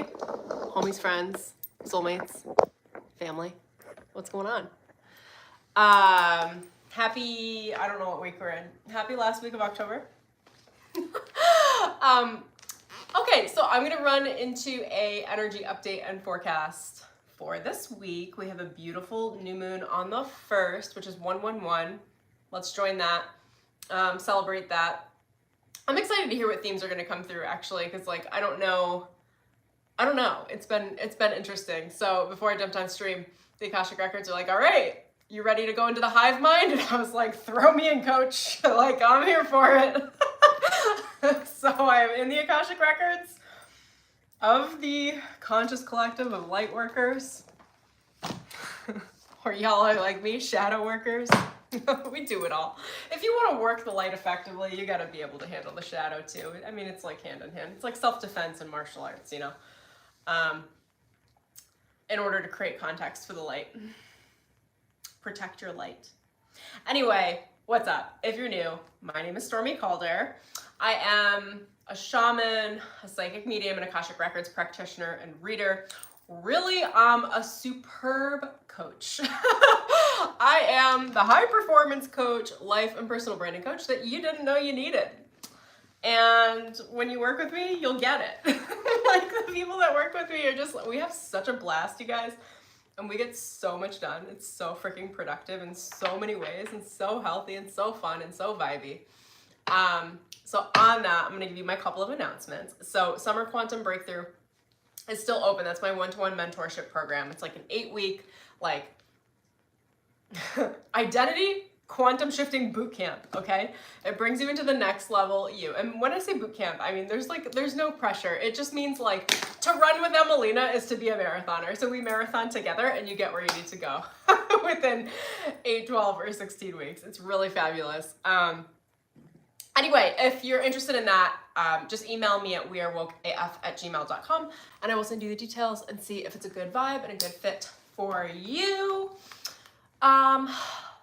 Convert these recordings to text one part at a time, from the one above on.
Hey, homies, friends, soulmates, family. What's going on? Happy, I don't know what week we're in. Happy last week of October. Okay, so I'm gonna run into a energy update and forecast for this week. We have a beautiful new moon on the 1st, which is 111. Let's join that, celebrate that. I'm excited to hear what themes are gonna come through actually, because like I don't know. It's been interesting. So before I jumped on stream, the Akashic records are like, all right, you ready to go into the hive mind? And I was like, throw me in, coach. Like, I'm here for it. So I am in the Akashic records of the conscious collective of light workers. Or y'all are like me, shadow workers. We do it all. If you want to work the light effectively, you got to be able to handle the shadow too. I mean, it's like hand in hand. It's like self-defense and martial arts, you know, in order to create context for the light. Protect your light. Anyway, what's up? If you're new, my name is Stormy Calder. I am a shaman, a psychic medium, an Akashic Records practitioner and reader. Really, a superb coach. I am the high performance coach, life and personal branding coach that you didn't know you needed. And when you work with me, you'll get it. Like the people that work with me are just, we have such a blast, you guys. And we get so much done. It's so freaking productive in so many ways and so healthy and so fun and so vibey. So on that, I'm gonna give you my couple of announcements. So Summer Quantum Breakthrough is still open. That's my one-to-one mentorship program. It's like an 8-week, like, identity quantum shifting boot camp, okay? It brings you into the next level you. And when I say boot camp, I mean, there's no pressure. It just means like to run with Emelina is to be a marathoner. So we marathon together and you get where you need to go within 8, 12, or 16 weeks. It's really fabulous. Anyway, if you're interested in that, just email me at wearewokeaf@gmail.com and I will send you the details and see if it's a good vibe and a good fit for you.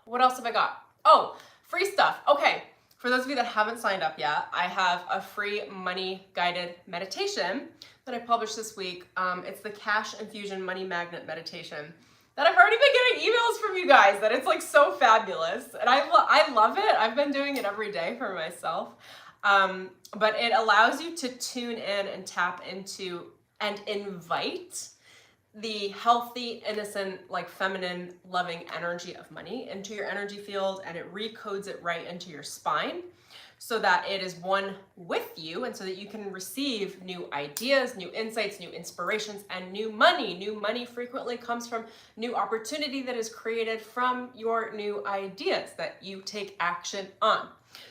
What else have I got? Oh, free stuff. Okay, for those of you that haven't signed up yet, I have a free money guided meditation that I published this week. It's the Cash Infusion Money Magnet Meditation that I've already been getting emails from you guys that it's like so fabulous. And I love it. I've been doing it every day for myself. But it allows you to tune in and tap into and invite the healthy, innocent, like feminine, loving energy of money into your energy field, and it recodes it right into your spine so that it is one with you and so that you can receive new ideas, new insights, new inspirations, and new money. New money frequently comes from new opportunity that is created from your new ideas that you take action on.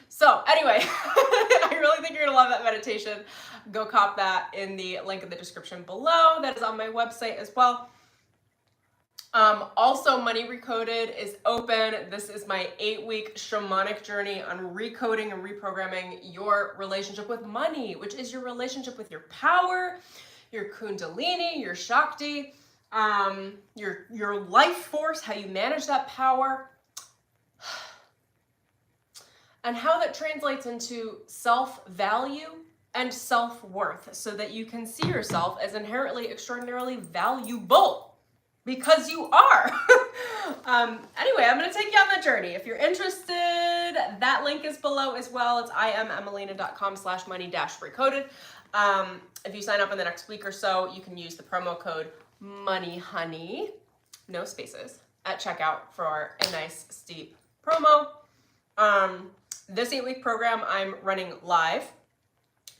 So anyway, I really think you're gonna love that meditation. Go cop that in the link in the description below. That is on my website as well. Also, Money Recoded is open. This is my 8-week shamanic journey on recoding and reprogramming your relationship with money, which is your relationship with your power, your kundalini, your shakti, your life force, how you manage that power, and how that translates into self-value and self-worth so that you can see yourself as inherently extraordinarily valuable because you are. Anyway, I'm going to take you on that journey. If you're interested, that link is below as well. It's immemelina.com/money-recoded. If you sign up in the next week or so, you can use the promo code moneyhoney, no spaces, at checkout for a nice steep promo. This 8-week program I'm running live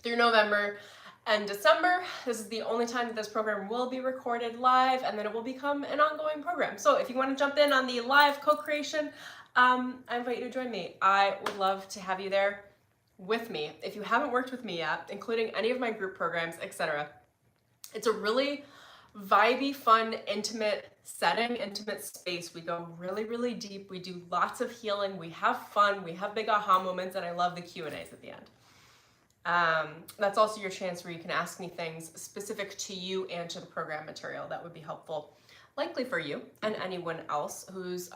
through November and December. This is the only time that this program will be recorded live, and then it will become an ongoing program. So if you want to jump in on the live co-creation, I invite you to join me. I would love to have you there with me. If you haven't worked with me yet, including any of my group programs, etc., it's a really vibey, fun, intimate setting, intimate space. We go really, really deep. We do lots of healing. We have fun. We have big aha moments, and I love the Q&As at the end. That's also your chance where you can ask me things specific to you and to the program material that would be helpful likely for you and anyone else who's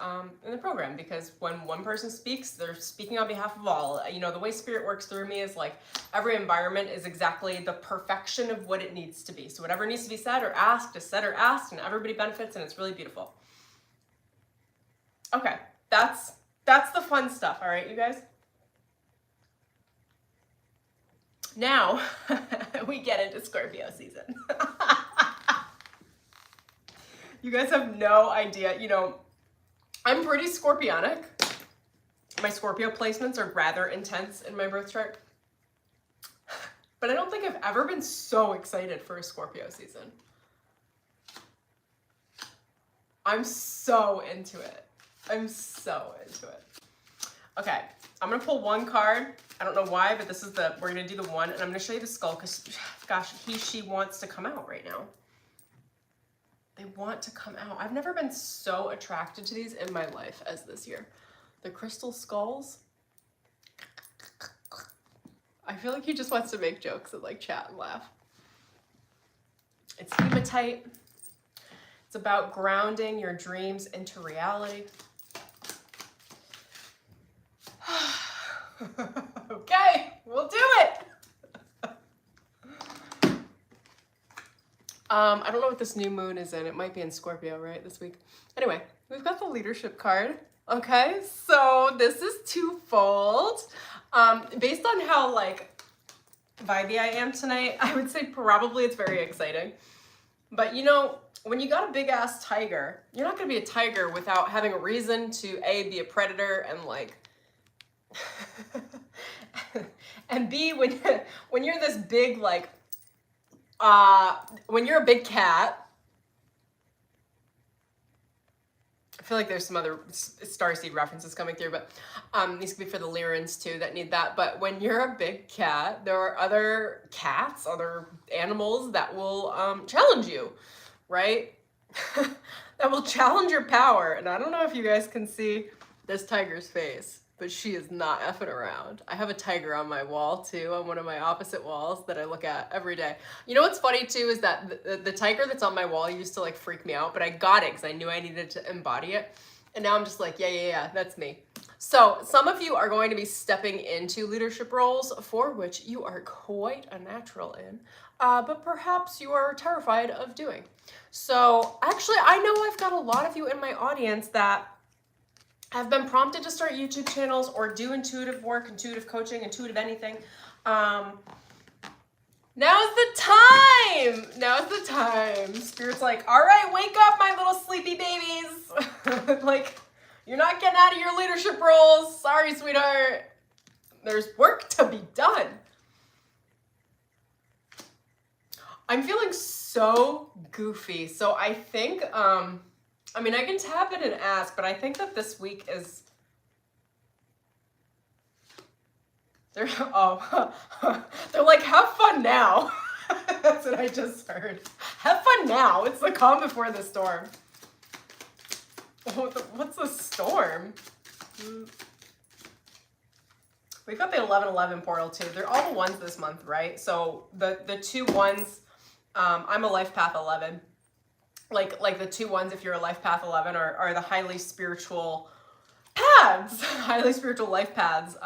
in the program, because when one person speaks, they're speaking on behalf of all. You know, the way spirit works through me is like every environment is exactly the perfection of what it needs to be. So whatever needs to be said or asked is said or asked, and everybody benefits, and it's really beautiful. Okay, that's the fun stuff, all right, you guys? Now, we get into Scorpio season. You guys have no idea. You know, I'm pretty Scorpionic. My Scorpio placements are rather intense in my birth chart. But I don't think I've ever been so excited for a Scorpio season. I'm so into it. I'm so into it. Okay, I'm gonna pull one card. I don't know why, but this is we're gonna do the one, and I'm gonna show you the skull, because gosh, she wants to come out right now. They want to come out. I've never been so attracted to these in my life as this year. The crystal skulls. I feel like he just wants to make jokes and like chat and laugh. It's hematite. It's about grounding your dreams into reality. Okay, we'll do it. I don't know what this new moon is in. It might be in Scorpio, right, this week. Anyway, we've got the leadership card. Okay, so this is twofold. Based on how like vibey I am tonight, I would say probably it's very exciting. But you know, when you got a big ass tiger, you're not gonna be a tiger without having a reason to A, be a predator, and like and B, when you're this big like when you're a big cat, I feel like there's some other starseed references coming through, but these could be for the Lyrans too that need that. But when you're a big cat, there are other cats, other animals that will challenge you, right? That will challenge your power. And I don't know if you guys can see this tiger's face, but she is not effing around. I have a tiger on my wall too, on one of my opposite walls that I look at every day. You know what's funny too is that the tiger that's on my wall used to like freak me out, but I got it because I knew I needed to embody it. And now I'm just like, yeah, that's me. So some of you are going to be stepping into leadership roles for which you are quite a natural in, but perhaps you are terrified of doing. So actually, I know I've got a lot of you in my audience that have been prompted to start YouTube channels or do intuitive work, intuitive coaching, intuitive anything. Now's the time. Now's the time. Spirit's like, all right, wake up, my little sleepy babies. Like, you're not getting out of your leadership roles. Sorry, sweetheart. There's work to be done. I'm feeling so goofy. So I think, I mean, I can tap it and ask, but I think that this week is, they're like, have fun now. That's what I just heard. Have fun now. It's the calm before the storm. What's the storm? We've got the 1111 portal too. They're all the ones this month, right? So the two ones, I'm a life path 11. Like the two ones, if you're a life path 11, are the highly spiritual paths, highly spiritual life paths,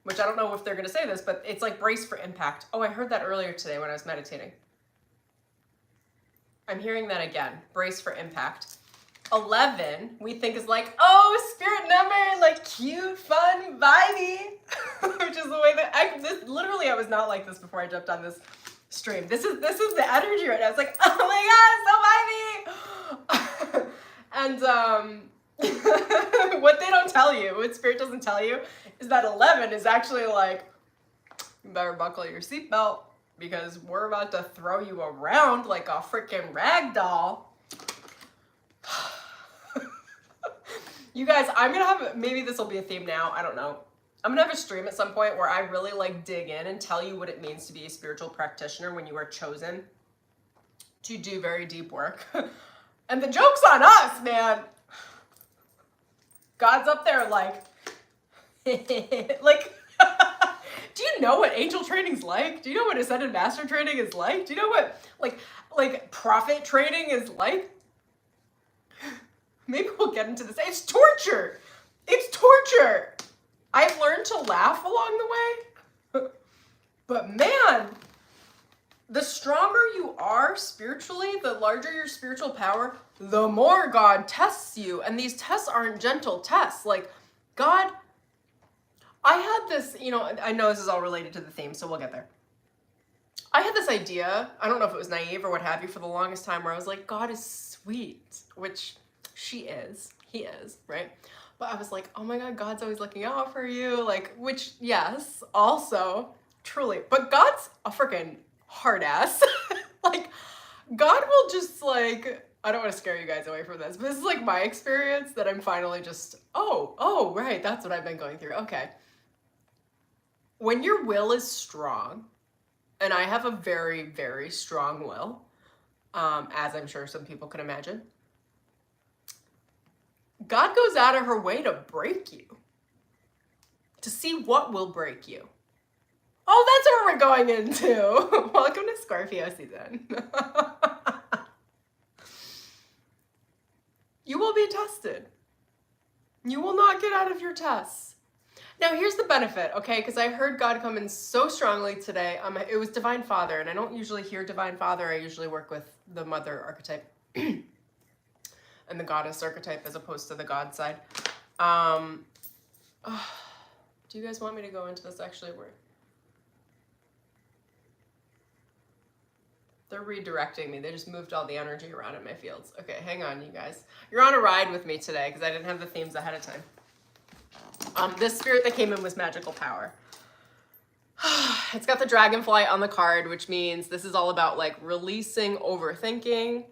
which I don't know if they're going to say this, but it's like brace for impact. Oh, I heard that earlier today when I was meditating. I'm hearing that again, brace for impact. 11, we think is like, oh, spirit number, like cute, fun, vibey, which is the way that literally I was not like this before I jumped on this stream. This is the energy right now. It's like, oh my god, so vibey. And what they don't tell you, what spirit doesn't tell you, is that 11 is actually like, you better buckle your seatbelt because we're about to throw you around like a freaking rag doll. You guys, I'm gonna have, maybe this will be a theme now, I don't know. I'm gonna have a stream at some point where I really like dig in and tell you what it means to be a spiritual practitioner when you are chosen to do very deep work. And the joke's on us, man. God's up there like, like, do you know what angel training's like? Do you know what ascended master training is like? Do you know what like prophet training is like? maybe we'll get into this. It's torture. It's torture. I've learned to laugh along the way. But man, the stronger you are spiritually, the larger your spiritual power, the more God tests you. And these tests aren't gentle tests. Like, God, I had this, you know, I know this is all related to the theme, so we'll get there. I had this idea, I don't know if it was naive or what have you, for the longest time where I was like, God is sweet, which she is, he is, right? But I was like, oh my God, God's always looking out for you, like, which, yes, also, truly, but God's a freaking hard ass. Like, God will just like, I don't want to scare you guys away from this, but this is like my experience that I'm finally just, oh, right, that's what I've been going through, okay. When your will is strong, and I have a very, very strong will, as I'm sure some people can imagine, God goes out of her way to break you, to see what will break you. Oh, that's what we're going into. Welcome to Scorpio season. You will be tested. You will not get out of your tests. Now, here's the benefit, okay? Because I heard God come in so strongly today. It was Divine Father, and I don't usually hear Divine Father. I usually work with the Mother archetype and the Goddess archetype as opposed to the God side. Do you guys want me to go into this? Actually, they're redirecting me. They just moved all the energy around in my fields. Okay, hang on, you guys. You're on a ride with me today because I didn't have the themes ahead of time. This spirit that came in was magical power. It's got the dragonfly on the card, which means this is all about like releasing overthinking,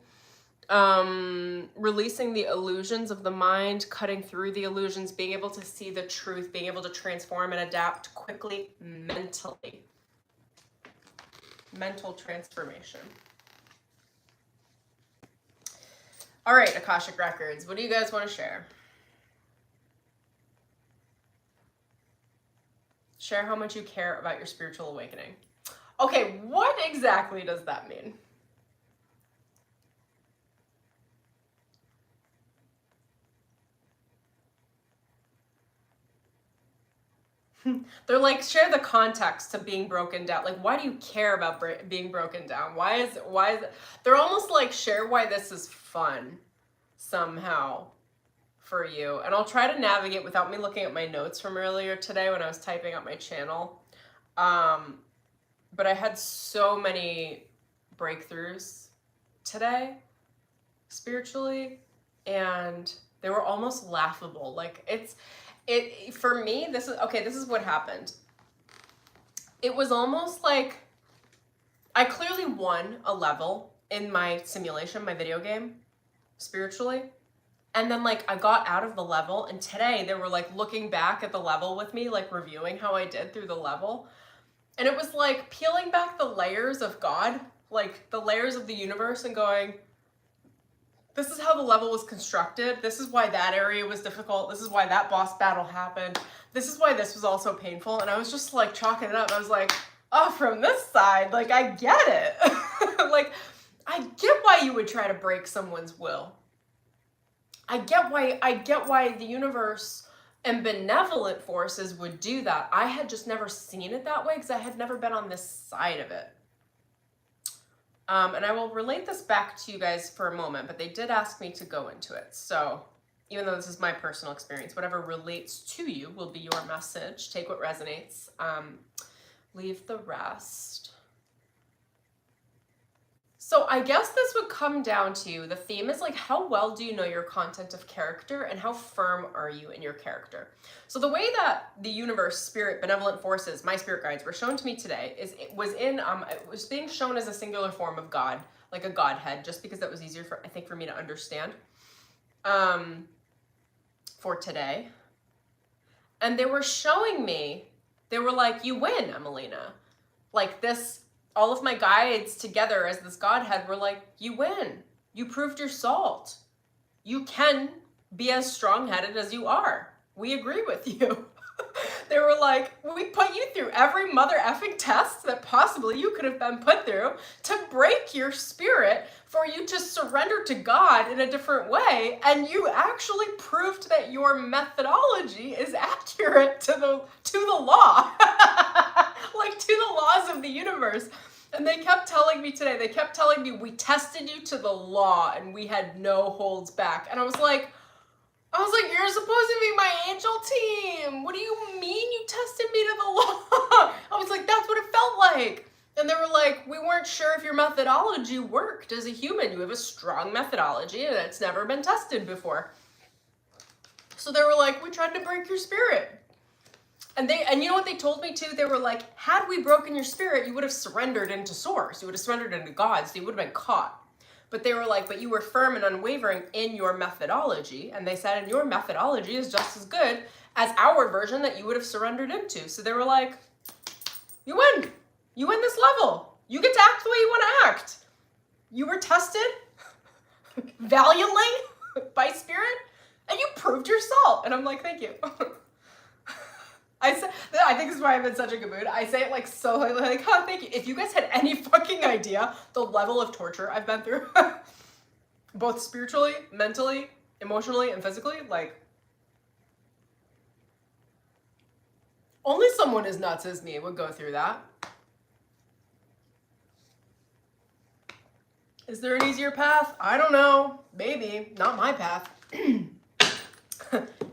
releasing the illusions of the mind, cutting through the illusions, being able to see the truth, being able to transform and adapt quickly mentally. Mental transformation. All right, Akashic Records, what do you guys want to share? Share how much you care about your spiritual awakening. Okay, what exactly does that mean? They're like, share the context to being broken down. Like, why do you care about being broken down? Why is it? They're almost like, share why this is fun somehow for you. And I'll try to navigate without me looking at my notes from earlier today when I was typing up my channel. But I had so many breakthroughs today, spiritually, and they were almost laughable. Like, for me, this is what happened. It was almost like I clearly won a level in my simulation, my video game, spiritually. And then like I got out of the level, and today they were like looking back at the level with me, like reviewing how I did through the level. And it was like peeling back the layers of God, like the layers of the universe, and going, this is how the level was constructed. This is why that area was difficult. This is why that boss battle happened. This is why this was also painful. And I was just like chalking it up. I was like, oh, from this side, like I get it. Like, I get why you would try to break someone's will. I get why the universe and benevolent forces would do that. I had just never seen it that way because I had never been on this side of it. And I will relate this back to you guys for a moment, but they did ask me to go into it. So even though this is my personal experience, whatever relates to you will be your message. Take what resonates. Leave the rest. So I guess this would come down to, the theme is like, how well do you know your content of character and how firm are you in your character? So the way that the universe, spirit, benevolent forces, my spirit guides were shown to me today is it was being shown as a singular form of God, like a Godhead, just because that was easier for me to understand for today. And they were showing me, they were like, you win, Emelina. Like this, all of my guides together as this Godhead were like, you win. You proved your salt. You can be as strong-headed as you are. We agree with you. They were like, we put you through every mother effing test that possibly you could have been put through to break your spirit for you to surrender to God in a different way, and you actually proved that your methodology is accurate to the law. Like to the laws of the universe. And they kept telling me today, we tested you to the law and we had no holds back. And I was like, you're supposed to be my angel team. What do you mean you tested me to the law? I was like, that's what it felt like. And they were like, we weren't sure if your methodology worked as a human. You have a strong methodology and it's never been tested before. So they were like, we tried to break your spirit. And you know what they told me too? They were like, had we broken your spirit, you would have surrendered into source. You would have surrendered into God, so you would have been caught. But they were like, but you were firm and unwavering in your methodology. And they said, and your methodology is just as good as our version that you would have surrendered into. So they were like, you win. You win this level. You get to act the way you want to act. You were tested valiantly by spirit, and you proved your salt. And I'm like, thank you. I think this is why I'm in such a good mood. I say it like so like, oh, thank you. If you guys had any fucking idea the level of torture I've been through, both spiritually, mentally, emotionally, and physically, like, only someone as nuts as me would go through that. Is there an easier path? I don't know. Maybe. Not my path.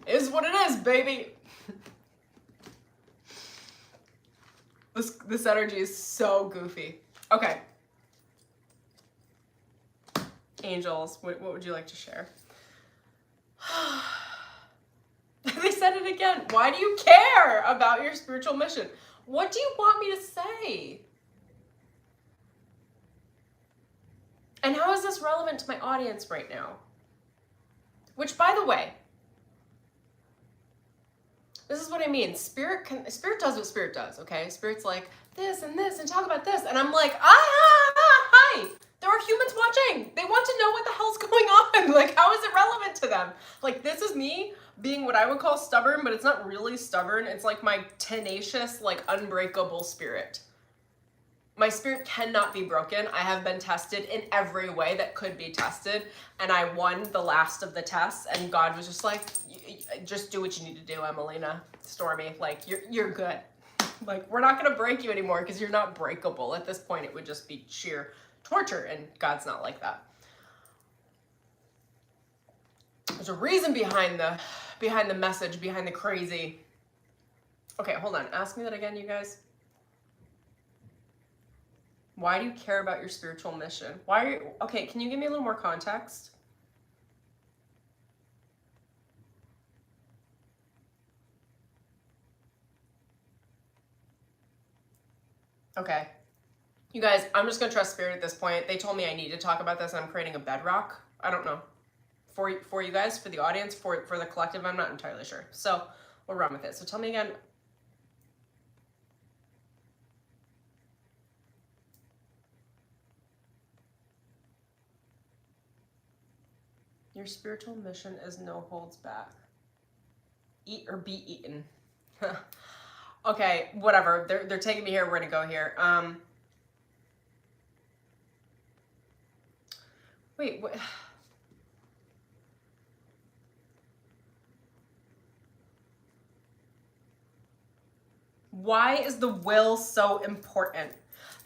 Is what it is, baby. This energy is so goofy. Okay. Angels, what would you like to share? They said it again. Why do you care about your spiritual mission? What do you want me to say? And how is this relevant to my audience right now? Which, by the way, this is what I mean. Spirit does what spirit does, okay? Spirit's like this and talk about this. And I'm like, hi. There are humans watching. They want to know what the hell's going on. Like, how is it relevant to them? Like, this is me being what I would call stubborn, but it's not really stubborn. It's like my tenacious, like unbreakable spirit. My spirit cannot be broken. I have been tested in every way that could be tested, and I won the last of the tests, and God was just like, just do what you need to do, Emelina, Stormy, like, you're good. Like, we're not gonna break you anymore because you're not breakable. At this point, it would just be sheer torture, and God's not like that. There's a reason behind the message, behind the crazy. Okay, hold on. Ask me that again, you guys. Why do you care about your spiritual mission? Why are you, okay, can you give me a little more context? Okay. You guys, I'm just going to trust spirit at this point. They told me I need to talk about this, and I'm creating a bedrock. I don't know. For you guys, for the audience, for the collective, I'm not entirely sure. So we'll run with it. So tell me again. Your spiritual mission is no holds back. Eat or be eaten. Okay, whatever. They're taking me here. We're gonna go here. Wait. What? Why is the will so important?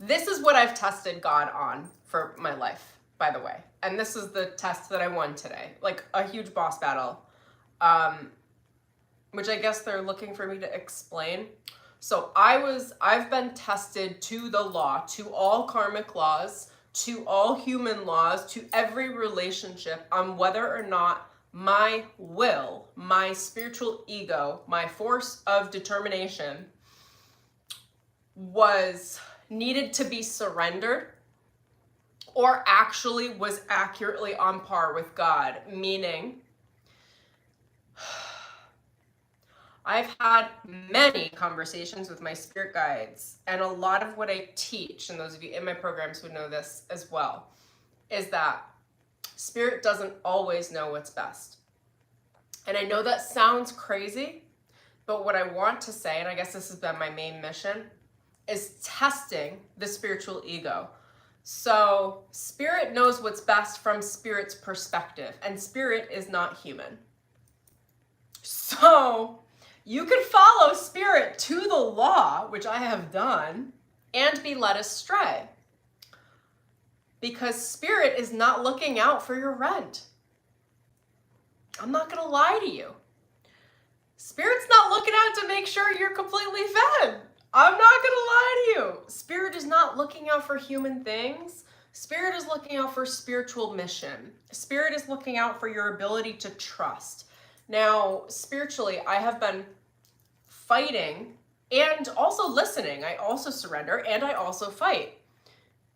This is what I've tested God on for my life, by the way. And this is the test that I won today. Like a huge boss battle. Which I guess they're looking for me to explain. So I've been tested to the law, to all karmic laws, to all human laws, to every relationship on whether or not my will, my spiritual ego, my force of determination needed to be surrendered or actually was accurately on par with God, meaning I've had many conversations with my spirit guides, and a lot of what I teach, and those of you in my programs would know this as well, is that spirit doesn't always know what's best. And I know that sounds crazy, But what I want to say, and I guess this has been my main mission, is testing the spiritual ego. So spirit knows what's best from spirit's perspective, and spirit is not human. So you can follow spirit to the law, which I have done, and be led astray. Because spirit is not looking out for your rent. I'm not going to lie to you. Spirit's not looking out to make sure you're completely fed. I'm not going to lie to you. Spirit is not looking out for human things. Spirit is looking out for spiritual mission. Spirit is looking out for your ability to trust. Now, spiritually, I have been fighting and also listening. I also surrender and I also fight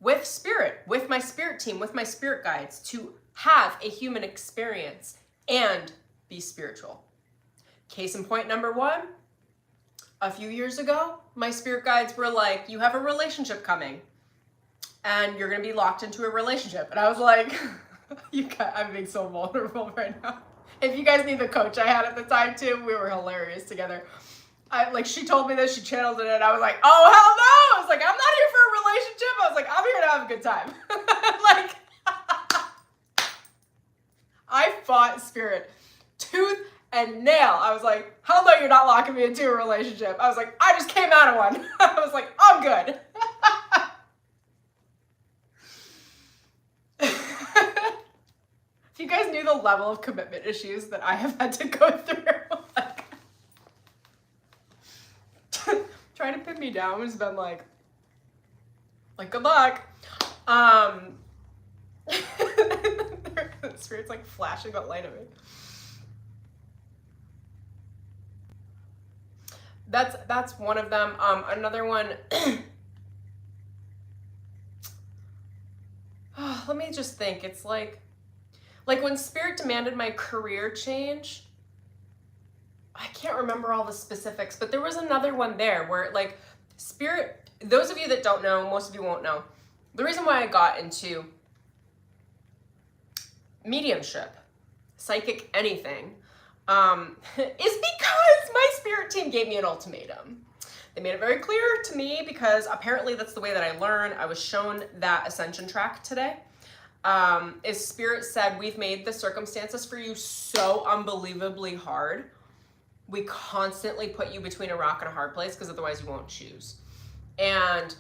with spirit, with my spirit team, with my spirit guides to have a human experience and be spiritual. Case in point number one, a few years ago, my spirit guides were like, you have a relationship coming and you're going to be locked into a relationship. And I was like, you guys, I'm being so vulnerable right now. If you guys need the coach I had at the time too, we were hilarious together. She told me this, she channeled it, and I was like, oh, hell no! I was like, I'm not here for a relationship. I was like, I'm here to have a good time. I fought spirit tooth and nail. I was like, hell no, you're not locking me into a relationship. I was like, I just came out of one. I was like, I'm good. If you guys knew the level of commitment issues that I have had to go through, trying to pin me down has been like good luck. Spirit's like flashing that light at me. That's one of them. Another one. Let me just think. It's like when spirit demanded my career change. I can't remember all the specifics, but there was another one there where spirit, those of you that don't know, most of you won't know, the reason why I got into mediumship, psychic anything, is because my spirit team gave me an ultimatum. They made it very clear to me because apparently that's the way that I learn. I was shown that ascension track today. Is spirit said, we've made the circumstances for you so unbelievably hard. We constantly put you between a rock and a hard place because otherwise you won't choose. And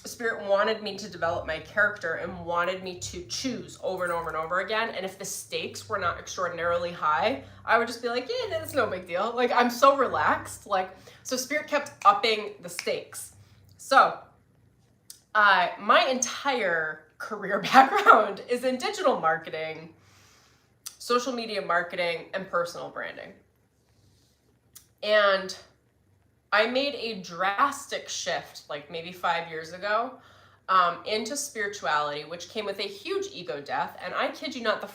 spirit wanted me to develop my character and wanted me to choose over and over and over again. And if the stakes were not extraordinarily high, I would just be like, yeah, it's no big deal. I'm so relaxed. So spirit kept upping the stakes. So my entire career background is in digital marketing, social media marketing, and personal branding. And I made a drastic shift, maybe 5 years ago, into spirituality, which came with a huge ego death. And I kid you not, the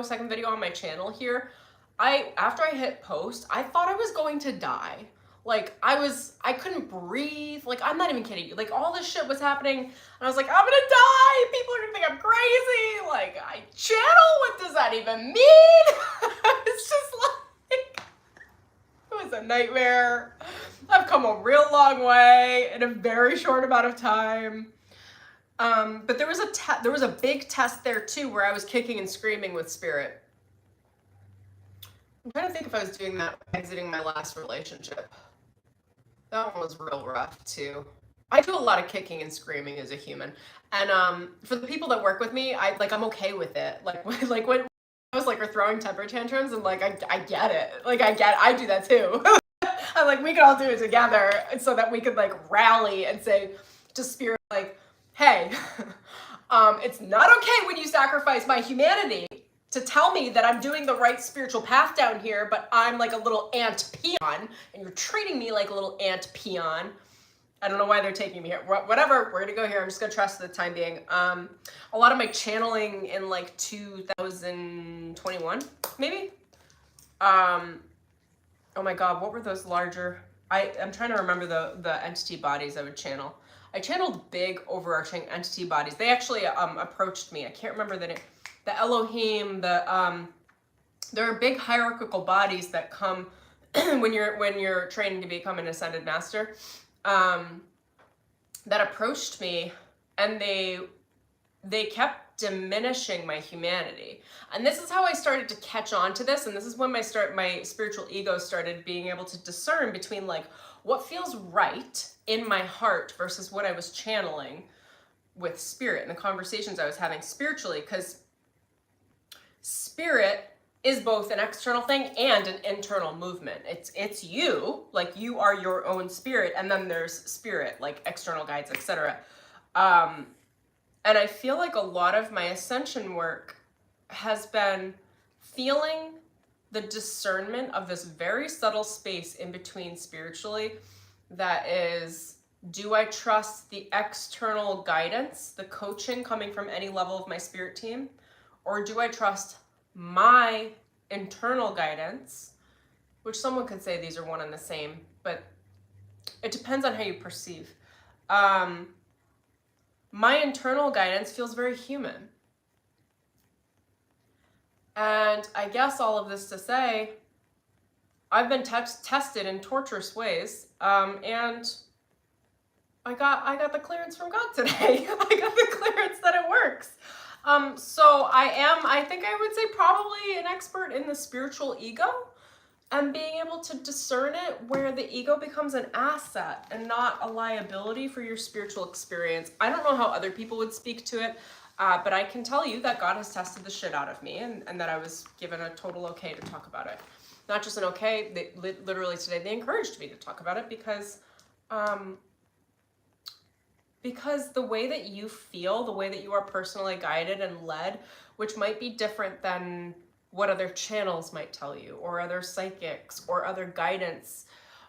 second video on my channel here, after I hit post, I thought I was going to die. I couldn't breathe. I'm not even kidding you. All this shit was happening. And I was like, I'm gonna die. People are gonna think I'm crazy. I channel, what does that even mean? It's just it was a nightmare. I've come a real long way in a very short amount of time. But there was a big test there too, where I was kicking and screaming with spirit. I'm trying to think if I was doing that exiting my last relationship. That one was real rough too. I do a lot of kicking and screaming as a human. And for the people that work with me, I'm okay with it. When I was we're throwing temper tantrums and I get it. I do that too. I'm we can all do it together so that we could rally and say to spirit hey, it's not okay when you sacrifice my humanity to tell me that I'm doing the right spiritual path down here, but I'm a little ant peon and you're treating me like a little ant peon. I don't know why they're taking me here. Whatever, we're gonna go here. I'm just gonna trust for the time being. A lot of my channeling in 2021, maybe. Oh my God, what were those larger? I'm trying to remember the entity bodies I would channel. I channeled big overarching entity bodies. They actually approached me. I can't remember the name. The Elohim, there are big hierarchical bodies that come when you're training to become an ascended master, that approached me, and they kept diminishing my humanity. And this is how I started to catch on to this, and this is when my spiritual ego started being able to discern between like what feels right in my heart versus what I was channeling with spirit and the conversations I was having spiritually, because spirit is both an external thing and an internal movement. It's you, like you are your own spirit, and then there's spirit, like external guides, etc. And I feel like a lot of my ascension work has been feeling the discernment of this very subtle space in between spiritually, that is, do I trust the external guidance, the coaching coming from any level of my spirit team, or do I trust my internal guidance, which someone could say these are one and the same, but it depends on how you perceive. My internal guidance feels very human. And I guess all of this to say, I've been tested in torturous ways, and I got the clearance from God today. I got the clearance that it works. So I think I would say probably an expert in the spiritual ego, and being able to discern it where the ego becomes an asset and not a liability for your spiritual experience. I don't know how other people would speak to it, but I can tell you that God has tested the shit out of me, and that I was given a total okay to talk about it. Not just an okay, literally today they encouraged me to talk about it, because the way that you feel, the way that you are personally guided and led, which might be different than what other channels might tell you, or other psychics, or other guidance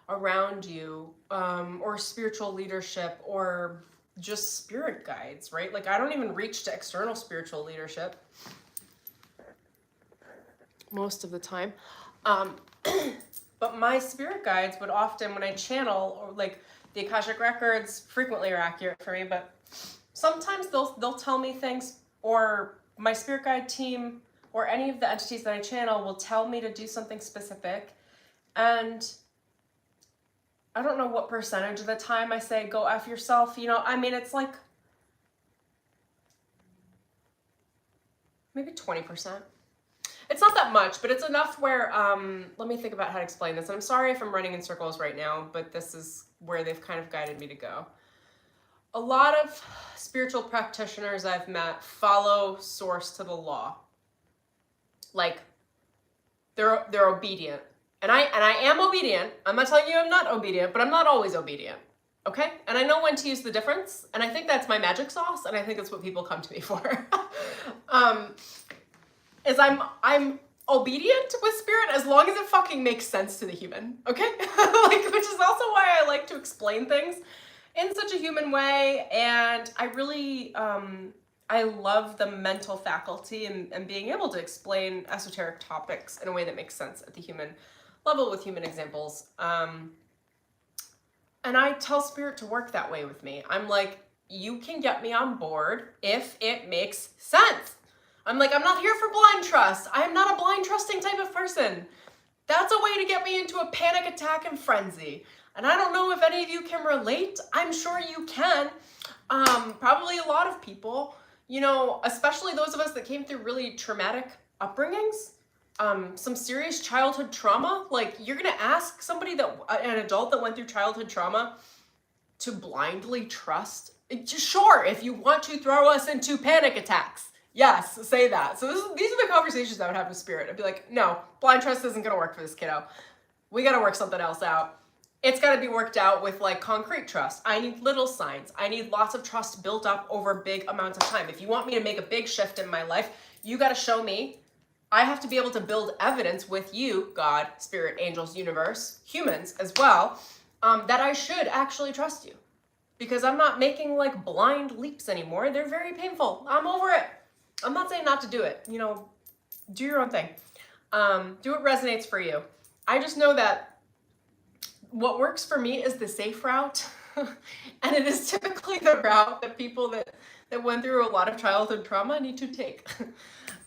around you, or spiritual leadership, or just spirit guides, right? Like I don't even reach to external spiritual leadership most of the time. But my spirit guides would often, when I channel, or like the Akashic records frequently are accurate for me, but sometimes they'll tell me things, or my spirit guide team or any of the entities that I channel will tell me to do something specific, and I don't know what percentage of the time I say, go F yourself, you know, I mean, it's like maybe 20%. It's not that much, but it's enough where, let me think about how to explain this. And I'm sorry if I'm running in circles right now, but this is where they've kind of guided me to go. A lot of spiritual practitioners I've met follow source to the law. Like, they're obedient. And I am obedient. I'm not telling you I'm not obedient, but I'm not always obedient. Okay? And I know when to use the difference, and I think that's my magic sauce, and I think that's what people come to me for. Is I'm obedient with spirit as long as it fucking makes sense to the human, okay? Like, which is also why I like to explain things in such a human way, and I really, I love the mental faculty and being able to explain esoteric topics in a way that makes sense at the human level with human examples. And I tell spirit to work that way with me. I'm like, you can get me on board if it makes sense. I'm like, I'm not here for blind trust. I am not a blind trusting type of person. That's a way to get me into a panic attack and frenzy. And I don't know if any of you can relate. I'm sure you can. Probably a lot of people, you know, especially those of us that came through really traumatic upbringings, some serious childhood trauma. Like, you're gonna ask somebody an adult that went through childhood trauma to blindly trust? Sure, if you want to throw us into panic attacks. Yes, say that. So these are the conversations I would have with spirit. I'd be like, no, blind trust isn't gonna work for this kiddo. We gotta work something else out. It's gotta be worked out with like concrete trust. I need little signs. I need lots of trust built up over big amounts of time. If you want me to make a big shift in my life, you gotta show me. I have to be able to build evidence with you, God, spirit, angels, universe, humans as well, that I should actually trust you. Because I'm not making like blind leaps anymore. They're very painful. I'm over it. I'm not saying not to do it, you know, do your own thing. Do what resonates for you. I just know that what works for me is the safe route. And it is typically the route that people that went through a lot of childhood trauma need to take.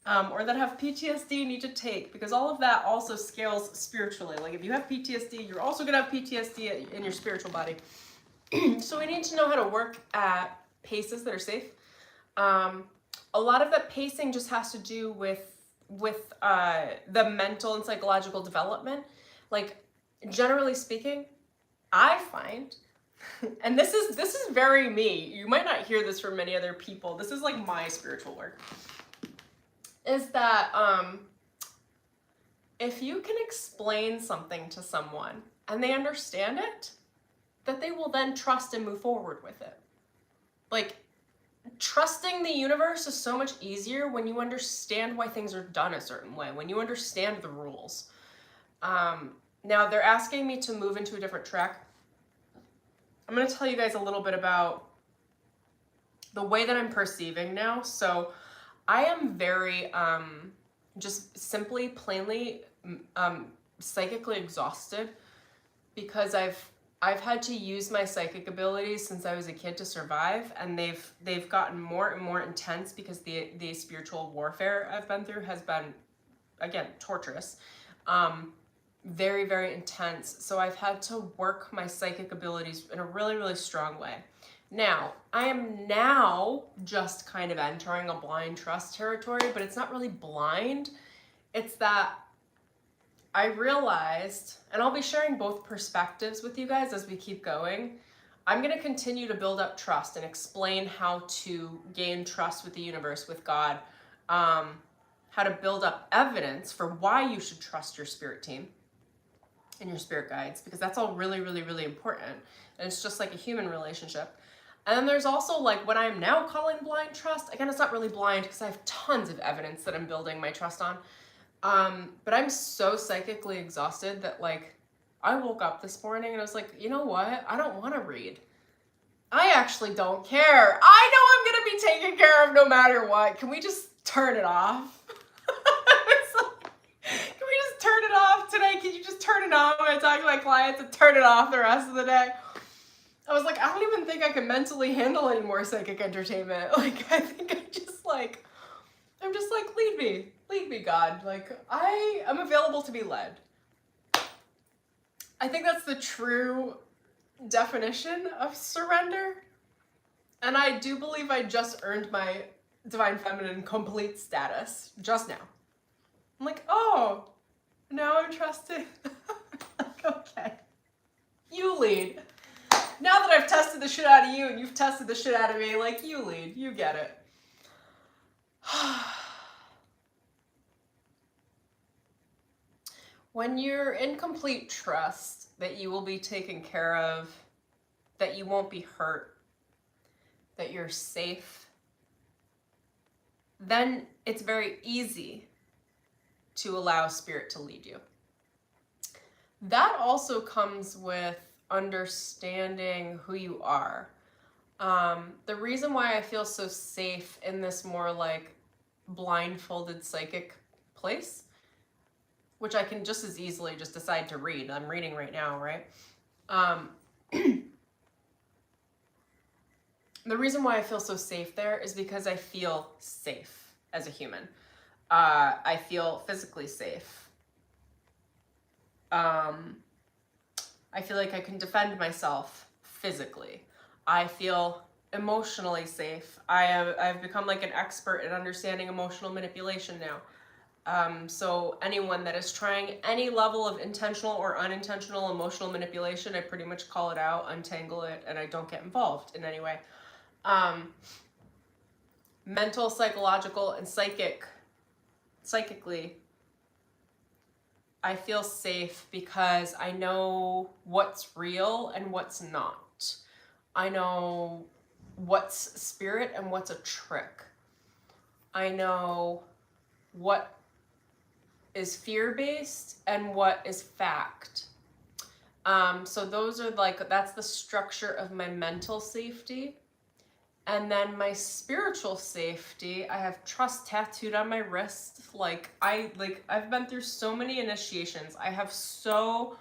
or that have PTSD need to take, because all of that also scales spiritually. Like if you have PTSD, you're also gonna have PTSD in your spiritual body. So we need to know how to work at paces that are safe. A lot of that pacing just has to do with the mental and psychological development. Like generally speaking, I find, and this is very me. You might not hear this from many other people. This is like my spiritual work. Is that if you can explain something to someone and they understand it, that they will then trust and move forward with it. Like, trusting the universe is so much easier when you understand why things are done a certain way, when you understand the rules. Now, they're asking me to move into a different track. I'm going to tell you guys a little bit about the way that I'm perceiving now. So I am very, just simply, plainly, psychically exhausted because I've had to use my psychic abilities since I was a kid to survive, and they've gotten more and more intense because the spiritual warfare I've been through has been, again, torturous, very, very intense. So I've had to work my psychic abilities in a really, really strong way. Now, I am now just kind of entering a blind trust territory, but it's not really blind. It's that I realized, and I'll be sharing both perspectives with you guys as we keep going. I'm going to continue to build up trust and explain how to gain trust with the universe, with God, how to build up evidence for why you should trust your spirit team and your spirit guides, because that's all really, really, really important. And it's just like a human relationship. And then there's also like what I'm now calling blind trust. Again, it's not really blind because I have tons of evidence that I'm building my trust on. But I'm so psychically exhausted that like I woke up this morning and I was like, you know what? I don't want to read. I actually don't care. I know I'm going to be taken care of no matter what. Can we just turn it off? It's like, can we just turn it off today? Can you just turn it on when I talk to my clients and turn it off the rest of the day? I was like, I don't even think I can mentally handle any more psychic entertainment. Like, I think I'm just like, lead me, God. Like, I am available to be led. I think that's the true definition of surrender. And I do believe I just earned my divine feminine complete status just now. I'm like, oh, now I'm trusting. Like, okay, you lead. Now that I've tested the shit out of you and you've tested the shit out of me, like, you lead, you get it. When you're in complete trust that you will be taken care of, that you won't be hurt, that you're safe, then it's very easy to allow spirit to lead you. That also comes with understanding who you are. The reason why I feel so safe in this more like blindfolded psychic place, which I can just as easily just decide to read. I'm reading right now, right? The reason why I feel so safe there is because I feel safe as a human. I feel physically safe. I feel like I can defend myself physically. I feel emotionally safe. I've become like an expert in understanding emotional manipulation now. So anyone that is trying any level of intentional or unintentional emotional manipulation, I pretty much call it out, untangle it, and I don't get involved in any way. Mental, psychological, and psychically, I feel safe because I know what's real and what's not. I know what's spirit and what's a trick. I know what is fear-based and what is fact. So those are like, that's the structure of my mental safety. And then my spiritual safety, I have trust tattooed on my wrist. I've been through so many initiations. I have so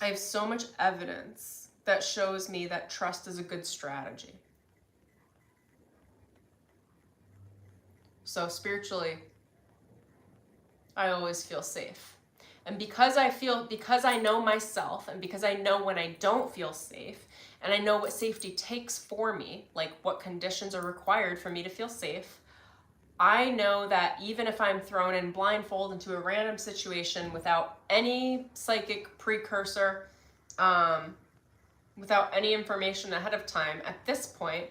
much evidence that shows me that trust is a good strategy. So spiritually, I always feel safe. And because I know myself, and because I know when I don't feel safe, and I know what safety takes for me, like what conditions are required for me to feel safe, I know that even if I'm thrown in blindfold into a random situation without any psychic precursor, without any information ahead of time, at this point,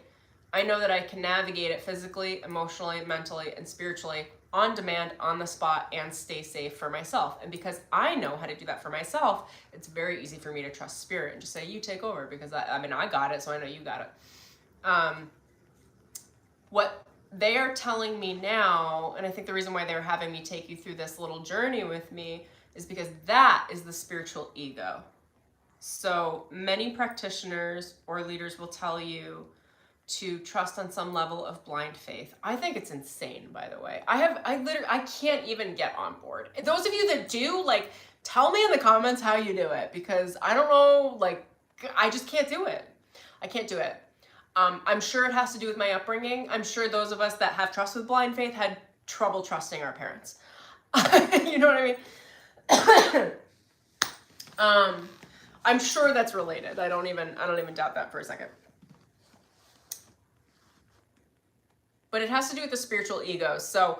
I know that I can navigate it physically, emotionally, mentally, and spiritually on demand, on the spot, and stay safe for myself. And because I know how to do that for myself, it's very easy for me to trust spirit and just say, you take over, because I got it, so I know you got it. What they are telling me now, and I think the reason why they're having me take you through this little journey with me, is because that is the spiritual ego. So many practitioners or leaders will tell you to trust on some level of blind faith. I think it's insane, by the way. I can't even get on board. Those of you that do, like, tell me in the comments how you do it, because I don't know, like, I just can't do it. I can't do it. I'm sure it has to do with my upbringing. I'm sure those of us that have trust with blind faith had trouble trusting our parents. You know what I mean? I'm sure that's related. I don't even doubt that for a second. But it has to do with the spiritual ego. So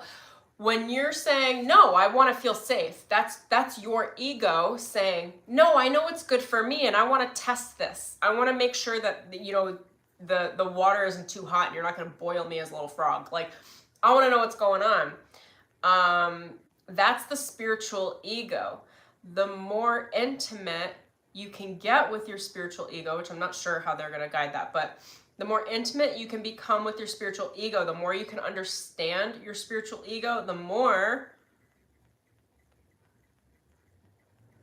when you're saying, no, I want to feel safe, that's your ego saying, no, I know what's good for me, and I want to test this. I want to make sure that, you know, the water isn't too hot and you're not going to boil me as a little frog. Like, I want to know what's going on. That's the spiritual ego. The more intimate you can get with your spiritual ego, which I'm not sure how they're going to guide that, but the more intimate you can become with your spiritual ego, the more you can understand your spiritual ego, the more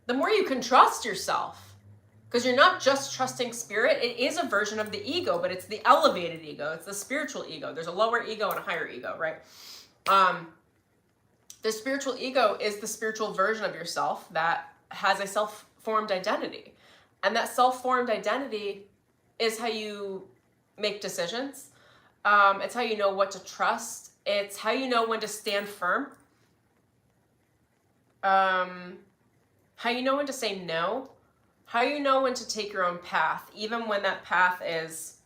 you can trust yourself. Because you're not just trusting spirit. It is a version of the ego, but it's the elevated ego. It's the spiritual ego. There's a lower ego and a higher ego, right? The spiritual ego is the spiritual version of yourself that has a self-formed identity. And that self-formed identity is how you make decisions. It's how you know what to trust. It's how you know when to stand firm. How you know when to say no. How you know when to take your own path, even when that path is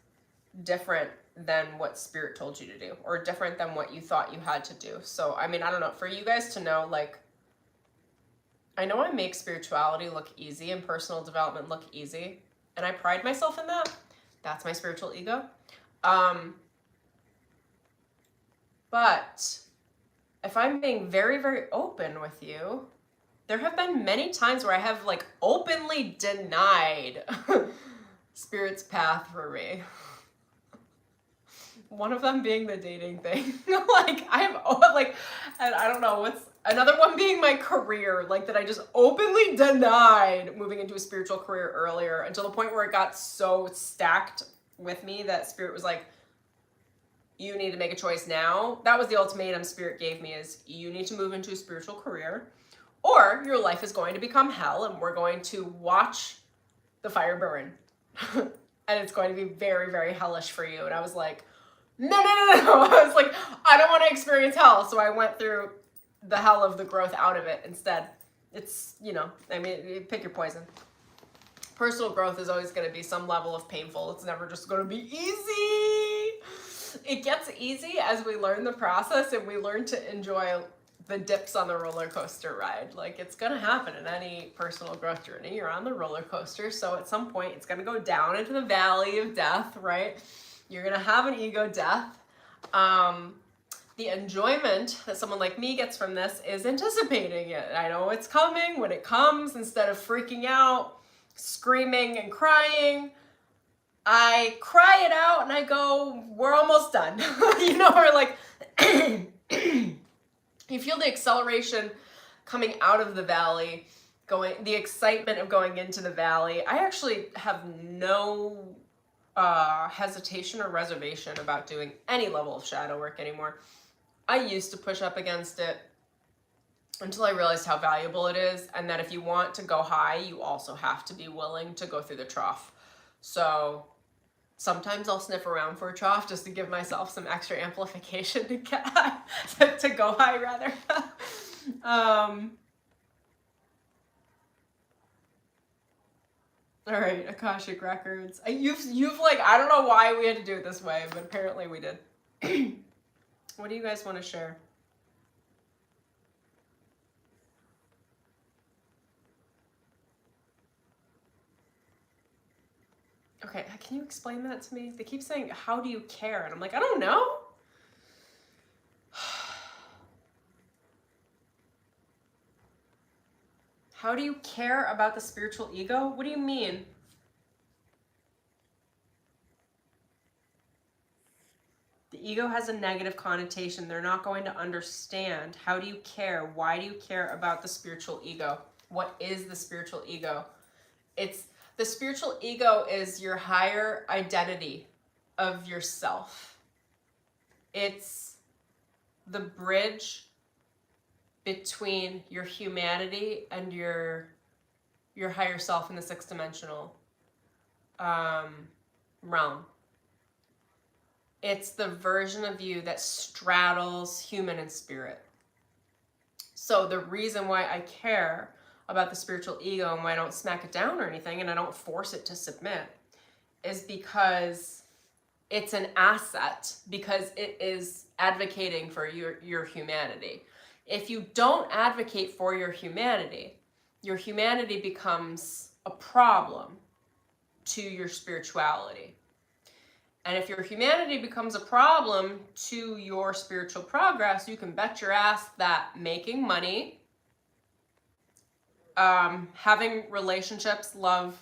different than what spirit told you to do, or different than what you thought you had to do. So, I mean, I don't know, for you guys to know, like, I know I make spirituality look easy and personal development look easy, and I pride myself in that. That's my spiritual ego. But if I'm being very, very open with you, there have been many times where I have, like, openly denied spirit's path for me. One of them being the dating thing. Like, and I don't know, what's another one being my career, like, that I just openly denied moving into a spiritual career earlier, until the point where it got so stacked with me that spirit was like, you need to make a choice now. That was the ultimatum spirit gave me, is you need to move into a spiritual career, or your life is going to become hell and we're going to watch the fire burn. And it's going to be very, very hellish for you. And I was like, no. I was like, I don't want to experience hell. So I went through the hell of the growth out of it instead. It's, you know, I mean, pick your poison. Personal growth is always going to be some level of painful. It's never just going to be easy. It gets easy as we learn the process and we learn to enjoy the dips on the roller coaster ride. Like, it's going to happen in any personal growth journey. You're on the roller coaster. So at some point it's going to go down into the valley of death, right? You're going to have an ego death. The enjoyment that someone like me gets from this is anticipating it. I know it's coming. When it comes, instead of freaking out, screaming and crying, I cry it out and I go, we're almost done. You know, or like, you feel the acceleration coming out of the valley, the excitement of going into the valley. I actually have no hesitation or reservation about doing any level of shadow work anymore. I used to push up against it until I realized how valuable it is, and that if you want to go high, you also have to be willing to go through the trough. So Sometimes I'll sniff around for a trough just to give myself some extra amplification to get to go high rather. All right, Akashic records. You've like, I don't know why we had to do it this way, but apparently we did. What do you guys want to share? Okay, can you explain that to me? They keep saying, how do you care? And I'm like, I don't know. How do you care about the spiritual ego? What do you mean? The ego has a negative connotation. They're not going to understand. How do you care? Why do you care about the spiritual ego? What is the spiritual ego? The spiritual ego is your higher identity of yourself. It's the bridge between your humanity and your higher self in the sixth dimensional realm. It's the version of you that straddles human and spirit. So the reason why I care about the spiritual ego and why I don't smack it down or anything and I don't force it to submit is because it's an asset, because it is advocating for your humanity. If you don't advocate for your humanity becomes a problem to your spirituality. And if your humanity becomes a problem to your spiritual progress, you can bet your ass that making money, having relationships, love,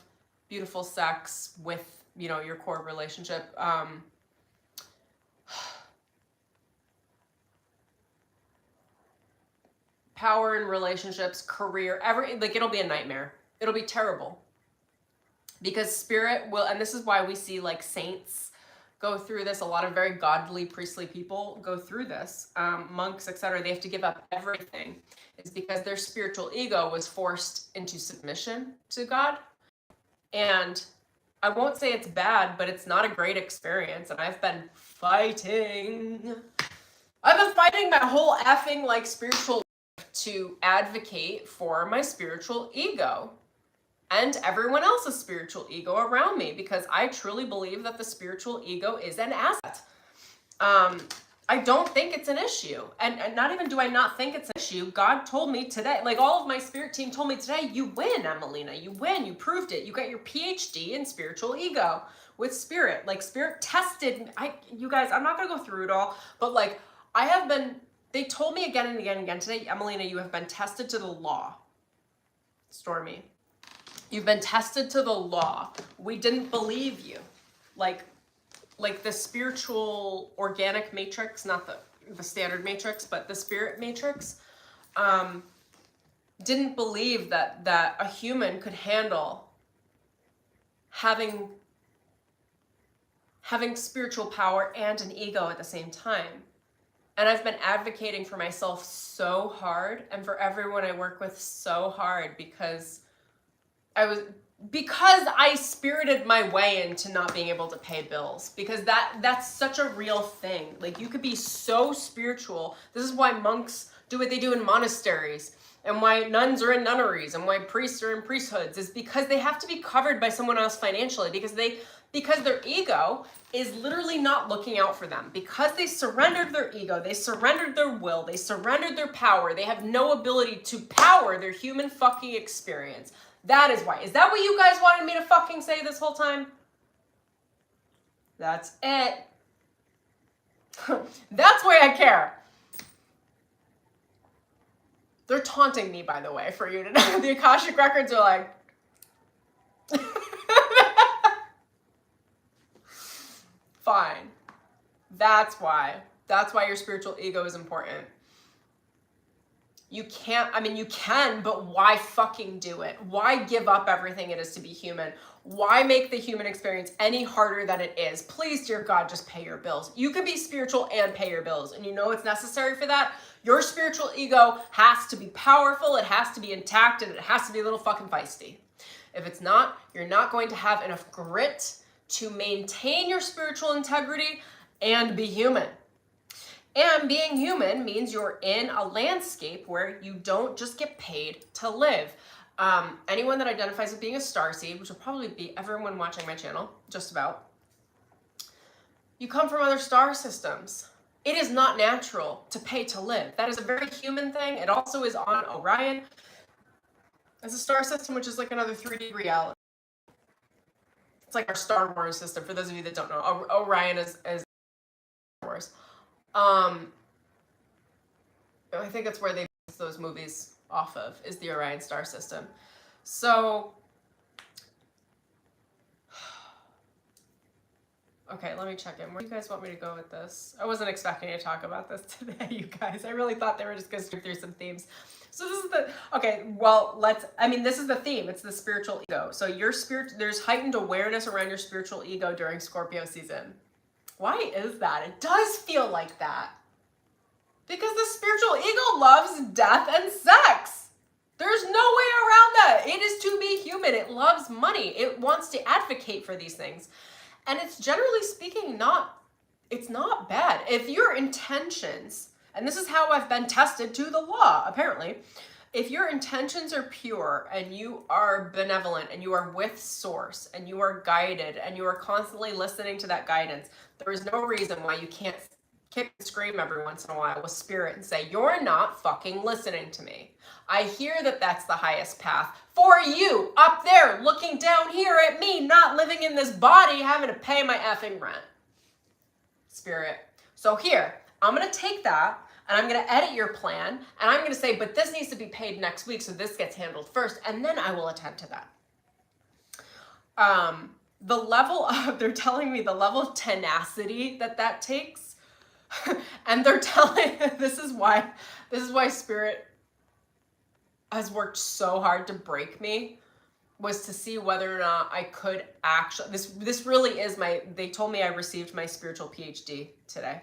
beautiful sex with, your core relationship, power in relationships, career, it'll be a nightmare. It'll be terrible. Because spirit will, and this is why we see like saints go through this, a lot of very godly, priestly people go through this, monks, etc. They have to give up everything. It's because their spiritual ego was forced into submission to God. And I won't say it's bad, but it's not a great experience. And I've been fighting my whole effing like spiritual life to advocate for my spiritual ego and everyone else's spiritual ego around me, because I truly believe that the spiritual ego is an asset. I don't think it's an issue. And not even do I not think it's an issue. God told me today, like all of my spirit team told me today, you win, Emelina, you win, you proved it. You got your PhD in spiritual ego with spirit. Like spirit tested, you guys, I'm not gonna go through it all, but like they told me again and again and again today, Emelina, you have been tested to the law. Stormy. You've been tested to the law. We didn't believe you. Like the spiritual organic matrix, not the standard matrix, but the spirit matrix, didn't believe that a human could handle having spiritual power and an ego at the same time. And I've been advocating for myself so hard and for everyone I work with so hard because I spirited my way into not being able to pay bills, because that's such a real thing. Like you could be so spiritual. This is why monks do what they do in monasteries and why nuns are in nunneries and why priests are in priesthoods, is because they have to be covered by someone else financially, because their ego is literally not looking out for them, because they surrendered their ego, they surrendered their will, they surrendered their power. They have no ability to power their human fucking experience. That is why. Is that what you guys wanted me to fucking say this whole time? That's it. That's why I care. They're taunting me, by the way, for you to know. The Akashic records are like... Fine. That's why. That's why your spiritual ego is important. You can, but why fucking do it? Why give up everything it is to be human? Why make the human experience any harder than it is? Please, dear God, just pay your bills. You can be spiritual and pay your bills. And you know what's necessary for that? Your spiritual ego has to be powerful, it has to be intact, and it has to be a little fucking feisty. If it's not, you're not going to have enough grit to maintain your spiritual integrity and be human. And being human means you're in a landscape where you don't just get paid to live. Anyone that identifies with being a starseed, which will probably be everyone watching my channel, just about, you come from other star systems. It is not natural to pay to live. That is a very human thing. It also is on Orion. It's a star system, which is like another 3D reality. It's like our Star Wars system. For those of you that don't know, Orion is Star Wars. I think it's where they base those movies off of, is the Orion star system. So, okay, let me check in. Where do you guys want me to go with this? I wasn't expecting to talk about this today, you guys. I really thought they were just going to strip through some themes. So this is the, okay, well, this is the theme. It's the spiritual ego. So there's heightened awareness around your spiritual ego during Scorpio season. Why is that? It does feel like that. Because the spiritual ego loves death and sex. There's no way around that. It is to be human. It loves money. It wants to advocate for these things. And it's generally speaking it's not bad. If your intentions, and this is how I've been tested to the law, apparently, if your intentions are pure and you are benevolent and you are with source and you are guided and you are constantly listening to that guidance, there is no reason why you can't kick and scream every once in a while with spirit and say, you're not fucking listening to me. I hear that that's the highest path for you up there looking down here at me, not living in this body, having to pay my effing rent. Spirit. So here, I'm going to take that and I'm going to edit your plan and I'm going to say, but this needs to be paid next week, so this gets handled first, and then I will attend to that. The level of, they're telling me the level of tenacity that takes, and they're telling, this is why spirit has worked so hard to break me, was to see whether or not I could actually, this really is they told me I received my spiritual PhD today,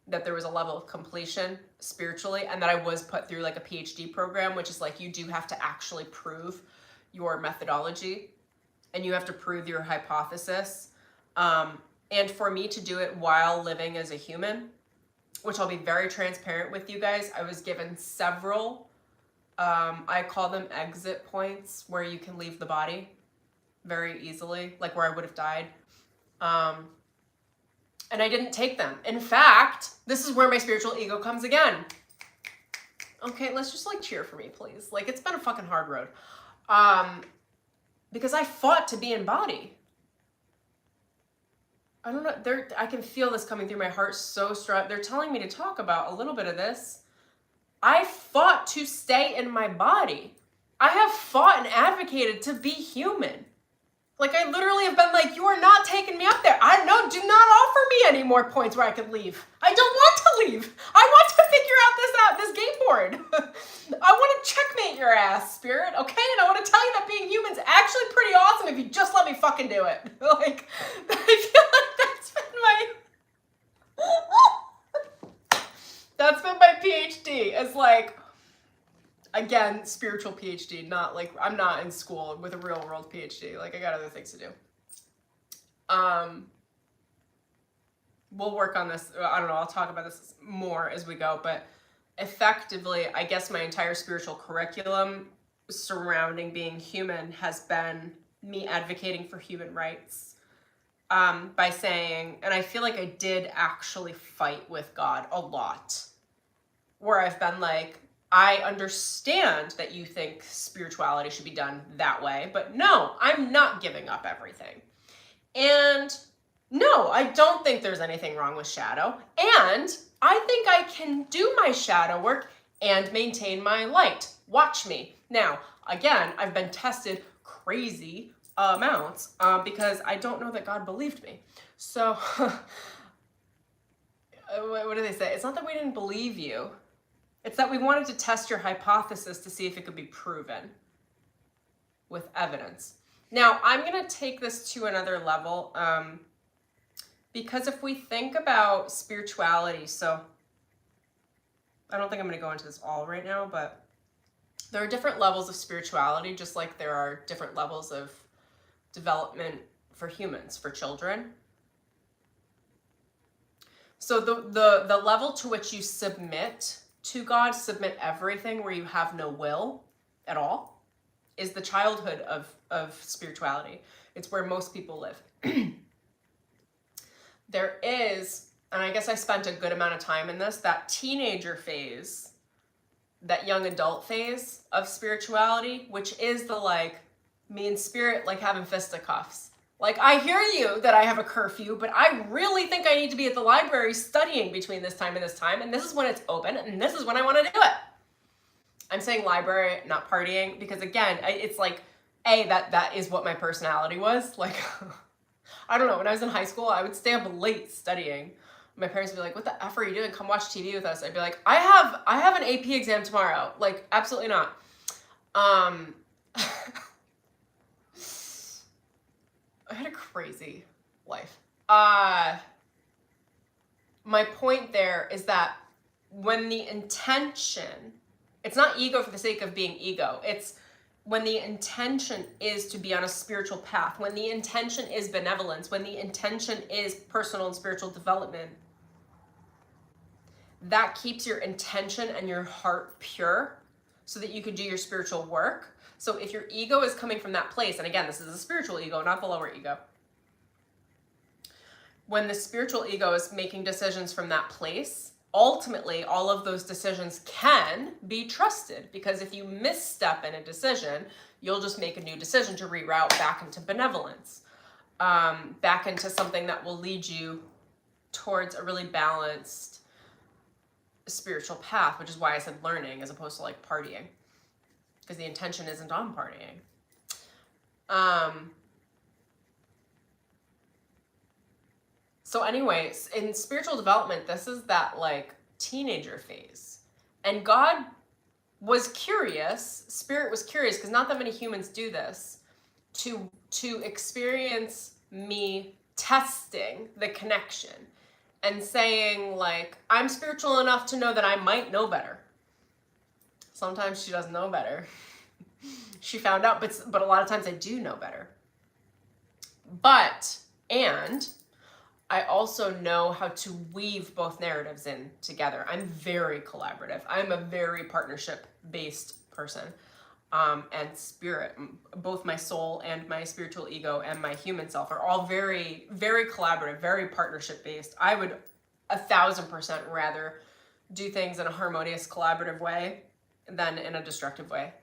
that there was a level of completion spiritually, and that I was put through like a PhD program, which is like, you do have to actually prove your methodology and you have to prove your hypothesis. And for me to do it while living as a human, which I'll be very transparent with you guys, I was given several, I call them exit points, where you can leave the body very easily, like where I would have died. And I didn't take them. In fact, this is where my spiritual ego comes again. Okay, let's just like cheer for me, please. Like, it's been a fucking hard road. Because I fought to be in body. I don't know, I can feel this coming through my heart so strong. They're telling me to talk about a little bit of this. I fought to stay in my body. I have fought and advocated to be human. Like, I literally have been like, you are not taking me up there. I know, do not offer me any more points where I could leave. I don't want to leave. I want to figure out this game board. I want to checkmate your ass, spirit, okay? And I want to tell you that being human's actually pretty awesome if you just let me fucking do it. Like, I feel like that's been my PhD. It's like, again, spiritual PhD, not like, I'm not in school with a real world PhD. Like, I got other things to do. We'll work on this. I don't know. I'll talk about this more as we go, but effectively, I guess my entire spiritual curriculum surrounding being human has been me advocating for human rights, by saying, and I feel like I did actually fight with God a lot, where I've been like, I understand that you think spirituality should be done that way, but no, I'm not giving up everything. And no, I don't think there's anything wrong with shadow. And I think I can do my shadow work and maintain my light. Watch me. Now, again, I've been tested crazy amounts because I don't know that God believed me. So, what do they say? It's not that we didn't believe you. It's that we wanted to test your hypothesis to see if it could be proven with evidence. Now, I'm going to take this to another level, because if we think about spirituality, so I don't think I'm going to go into this all right now, but there are different levels of spirituality, just like there are different levels of development for humans, for children. So the level to which you submit to God, submit everything where you have no will at all, is the childhood of spirituality. It's where most people live. There is, and I guess I spent a good amount of time in this, that teenager phase, that young adult phase of spirituality, which is the like, me and spirit like having fisticuffs. Like, I hear you that I have a curfew, but I really think I need to be at the library studying between this time and this time, and this is when it's open, and this is when I want to do it. I'm saying library, not partying, because again, it's like, that is what my personality was. Like, I don't know, when I was in high school, I would stay up late studying. My parents would be like, what the F are you doing? Come watch TV with us. I'd be like, I have an AP exam tomorrow. Like, absolutely not. I had a crazy life. My point there is that when the intention, it's not ego for the sake of being ego. It's when the intention is to be on a spiritual path, when the intention is benevolence, when the intention is personal and spiritual development, that keeps your intention and your heart pure so that you can do your spiritual work. So if your ego is coming from that place, and again, this is a spiritual ego, not the lower ego. When the spiritual ego is making decisions from that place, ultimately, all of those decisions can be trusted, because if you misstep in a decision, you'll just make a new decision to reroute back into benevolence, back into something that will lead you towards a really balanced spiritual path, which is why I said learning as opposed to like partying, because the intention isn't on partying. So anyways, in spiritual development, this is that like teenager phase. And God was curious, spirit was curious, because not that many humans do this, to experience me testing the connection and saying like, I'm spiritual enough to know that I might know better. Sometimes she doesn't know better. She found out, but a lot of times I do know better. And I also know how to weave both narratives in together. I'm very collaborative. I'm a very partnership-based person. And spirit, both my soul and my spiritual ego and my human self are all very, very collaborative, very partnership-based. I would 1,000% rather do things in a harmonious, collaborative way than in a destructive way.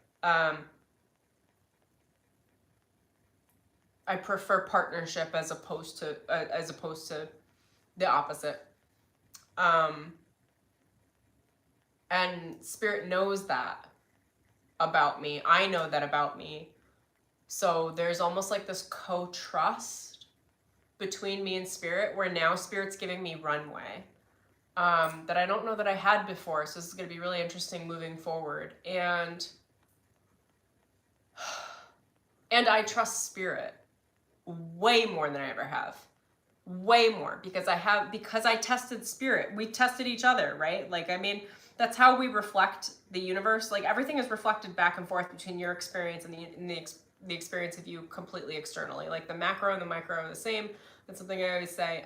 I prefer partnership as opposed to the opposite. And spirit knows that about me. I know that about me. So there's almost like this co-trust between me and spirit, where now spirit's giving me runway that I don't know that I had before. So this is going to be really interesting moving forward. And I trust spirit way more than I ever have. Way more, because I tested spirit. We tested each other, right? Like, I mean, that's how we reflect the universe. Like, everything is reflected back and forth between your experience and the experience of you completely externally. Like, the macro and the micro are the same. That's something I always say.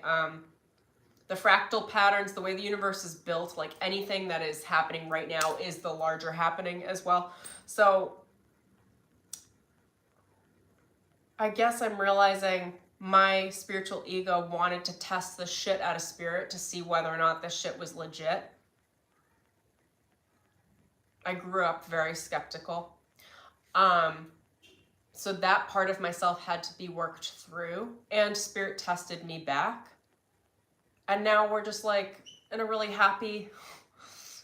The fractal patterns, the way the universe is built, like anything that is happening right now is the larger happening as well. So I guess I'm realizing my spiritual ego wanted to test the shit out of spirit to see whether or not this shit was legit. I grew up very skeptical. So that part of myself had to be worked through, and spirit tested me back. And now we're just like in a really happy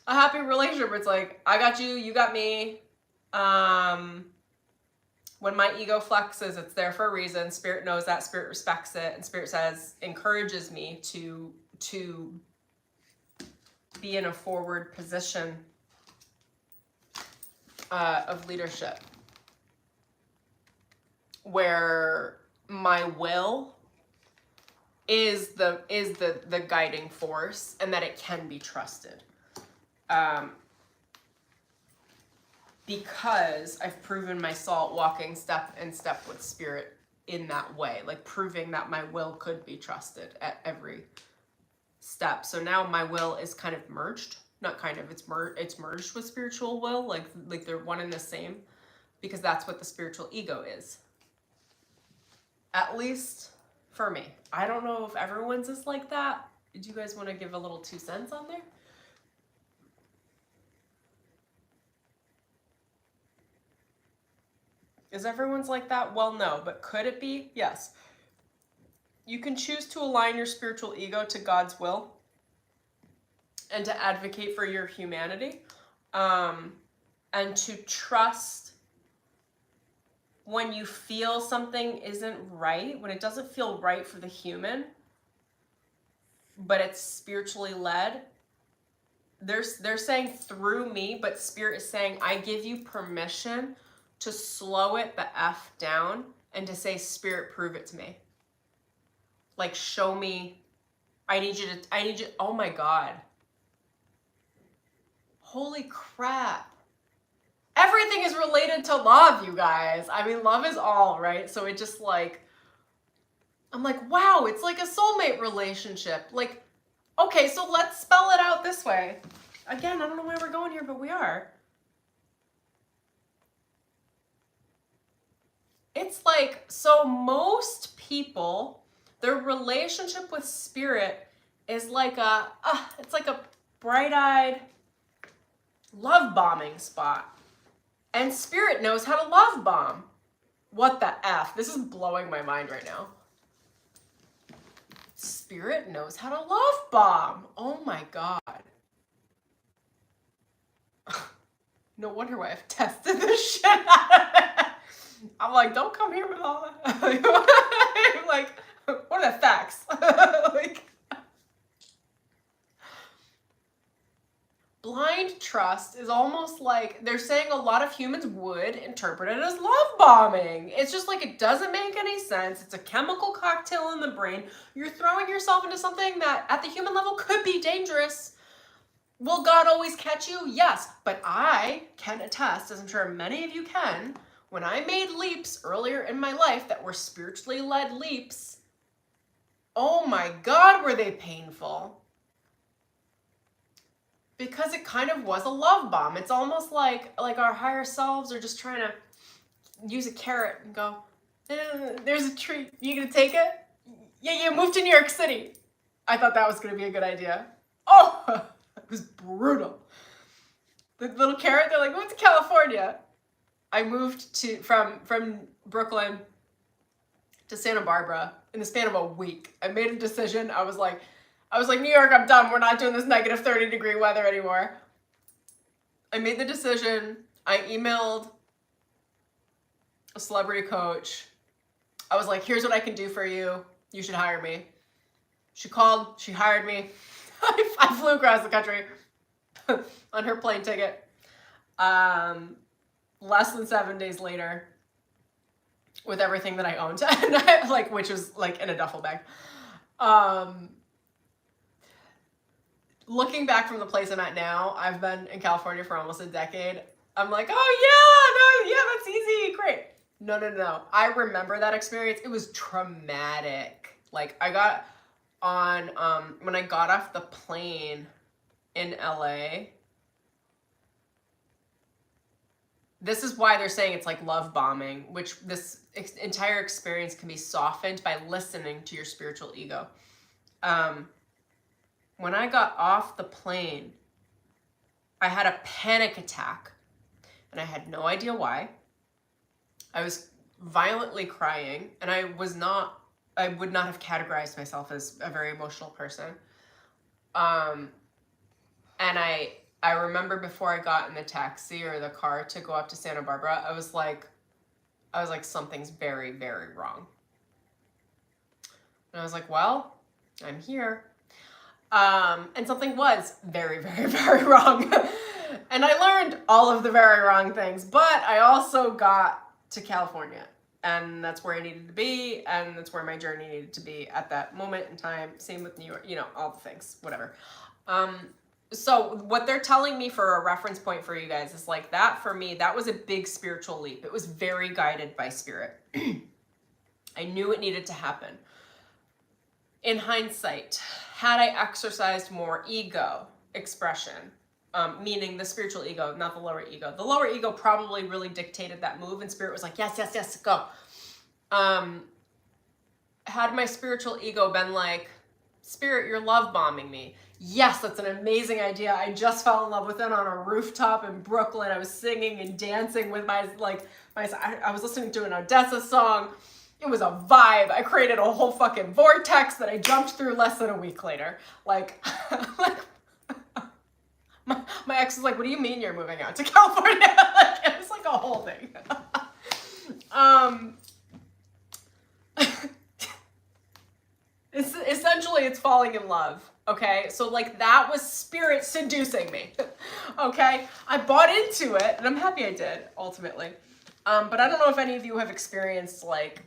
relationship where it's like, I got you, you got me. When my ego flexes, it's there for a reason. Spirit knows that, spirit respects it, and spirit encourages me to be in a forward position of leadership, where my will is the guiding force, and that it can be trusted. Because I've proven my salt walking step in step with spirit in that way, like proving that my will could be trusted at every step. So now my will is kind of merged, not kind of, it's merged with spiritual will, like they're one and the same, because that's what the spiritual ego is. At least for me. I don't know if everyone's is like that. Do you guys want to give a little 2 cents on there? Is everyone's like that? Well, no, but could it be? Yes. You can choose to align your spiritual ego to God's will and to advocate for your humanity, and to trust when you feel something isn't right, when it doesn't feel right for the human, but it's spiritually led. They're saying through me, but Spirit is saying, I give you permission to slow it the F down and to say, Spirit, prove it to me. Like, show me. I need you, oh my God. Holy crap. Everything is related to love, you guys. I mean, love is all, right? So it just like, I'm like, wow, it's like a soulmate relationship. Like, okay, so let's spell it out this way. Again, I don't know where we're going here, but we are. It's like, so most people, their relationship with Spirit is like it's like a bright-eyed love bombing spot. And Spirit knows how to love bomb. What the F? This is blowing my mind right now. Spirit knows how to love bomb. Oh my God. No wonder why I've tested this shit out of it. I'm like, don't come here with all that. I'm like, what are the facts? Like, blind trust is almost like they're saying a lot of humans would interpret it as love bombing. It's just like, it doesn't make any sense. It's a chemical cocktail in the brain. You're throwing yourself into something that at the human level could be dangerous. Will God always catch you? Yes, but I can attest, as I'm sure many of you can, when I made leaps earlier in my life that were spiritually led leaps, oh my God, were they painful. Because it kind of was a love bomb. It's almost like our higher selves are just trying to use a carrot and go, there's a treat. You gonna take it? Yeah, move to New York City. I thought that was gonna be a good idea. Oh, it was brutal. The little carrot, they're like, move to California. I moved from Brooklyn to Santa Barbara in the span of a week. I made a decision. I was like, New York, I'm done. We're not doing this negative 30-degree weather anymore. I made the decision. I emailed a celebrity coach. I was like, here's what I can do for you. You should hire me. She called. She hired me. I flew across the country on her plane ticket. Less than 7 days later, with everything that I owned, and which was like in a duffel bag. Looking back from the place I'm at now, I've been in California for almost a decade. I'm like, oh yeah, that's easy, great. No. I remember that experience. It was traumatic. Like, I got on, when I got off the plane in LA, this is why they're saying it's like love bombing, which this entire experience can be softened by listening to your spiritual ego. When I got off the plane, I had a panic attack, and I had no idea why. I was violently crying, and I would not have categorized myself as a very emotional person. And I remember before I got in the taxi or the car to go up to Santa Barbara, I was like, something's very, very wrong. And I was like, well, I'm here. And something was very, very, very wrong. And I learned all of the very wrong things, but I also got to California, and that's where I needed to be, and that's where my journey needed to be at that moment in time. Same with New York, all the things, whatever. So what they're telling me for a reference point for you guys is like that. For me, that was a big spiritual leap. It was very guided by Spirit. I knew it needed to happen. In hindsight, had I exercised more ego expression, meaning the spiritual ego, not the lower ego. The lower ego probably really dictated that move, and spirit was like, yes, yes, yes, go. Had my spiritual ego been like, spirit, you're love bombing me. Yes, that's an amazing idea. I just fell in love with it on a rooftop in Brooklyn. I was singing and dancing with I was listening to an Odessa song. It was a vibe. I created a whole fucking vortex that I jumped through less than a week later. Like, my ex was like, what do you mean you're moving out to California? Like, it was like a whole thing. Essentially, it's falling in love. Okay, so like that was spirit seducing me. Okay, I bought into it, and I'm happy I did ultimately. But I don't know if any of you have experienced like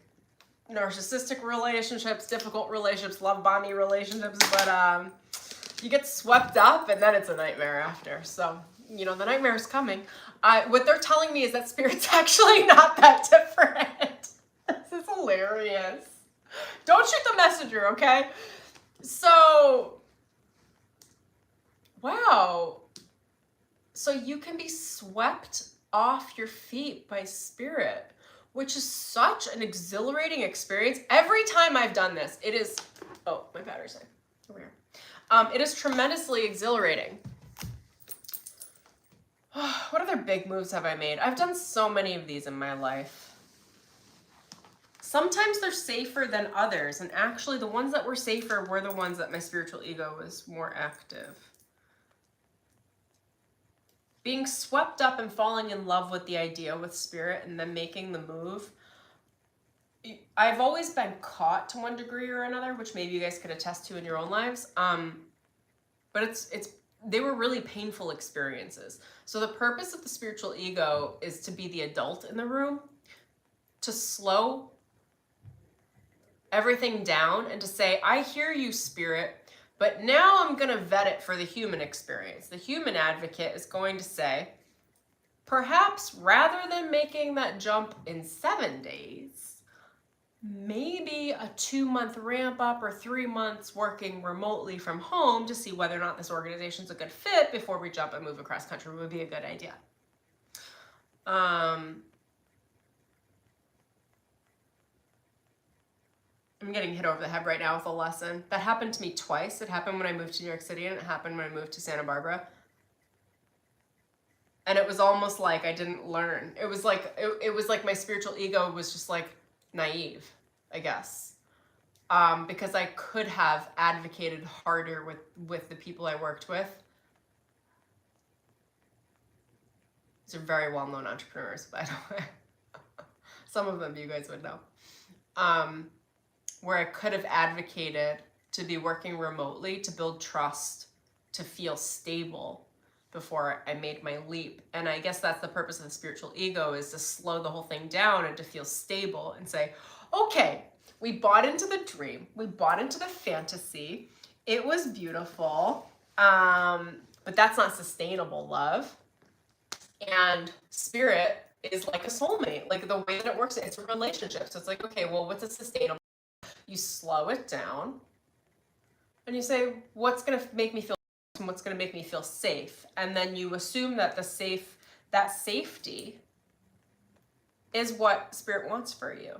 narcissistic relationships, difficult relationships, love bombing relationships, but you get swept up, and then it's a nightmare after. So you know the nightmare is coming. What they're telling me is that spirit's actually not that different. This is hilarious. Don't shoot the messenger, okay? So, wow. So you can be swept off your feet by spirit, which is such an exhilarating experience. Every time I've done this, it is, oh, my battery's in. Over here. It is tremendously exhilarating. What other big moves have I made? I've done so many of these in my life. Sometimes they're safer than others, and actually the ones that were safer were the ones that my spiritual ego was more active. Being swept up and falling in love with the idea with spirit and then making the move. I've always been caught to one degree or another, which maybe you guys could attest to in your own lives. But they were really painful experiences. So the purpose of the spiritual ego is to be the adult in the room, to slow everything down and to say, I hear you, spirit, but now I'm going to vet it for the human experience. The human advocate is going to say, perhaps rather than making that jump in 7 days, maybe a 2-month ramp up or 3 months working remotely from home to see whether or not this organization's a good fit before we jump and move across country would be a good idea. I'm getting hit over the head right now with a lesson. That happened to me twice. It happened when I moved to New York City, and it happened when I moved to Santa Barbara. And it was almost like I didn't learn. It was like my spiritual ego was just like naive, I guess. Because I could have advocated harder with the people I worked with. These are very well-known entrepreneurs, by the way. Some of them you guys would know. Where I could have advocated to be working remotely, to build trust, to feel stable before I made my leap. And I guess that's the purpose of the spiritual ego, is to slow the whole thing down and to feel stable and say, okay, we bought into the dream. We bought into the fantasy. It was beautiful, but that's not sustainable love. And spirit is like a soulmate. Like the way that it works, it's a relationship. So it's like, okay, well, what's a sustainable? You slow it down and you say, what's going to make me feel and what's going to make me feel safe? And then you assume that that safety is what spirit wants for you.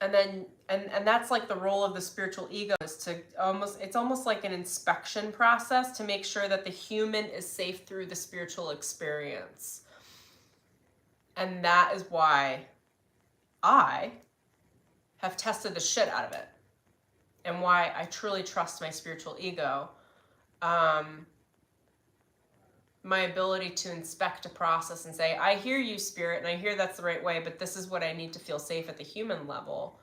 And then, and that's like the role of the spiritual ego, is to it's almost like an inspection process to make sure that the human is safe through the spiritual experience. And that is why I have tested the shit out of it, and why I truly trust my spiritual ego. My ability to inspect a process and say, I hear you, spirit, and I hear that's the right way, but this is what I need to feel safe at the human level.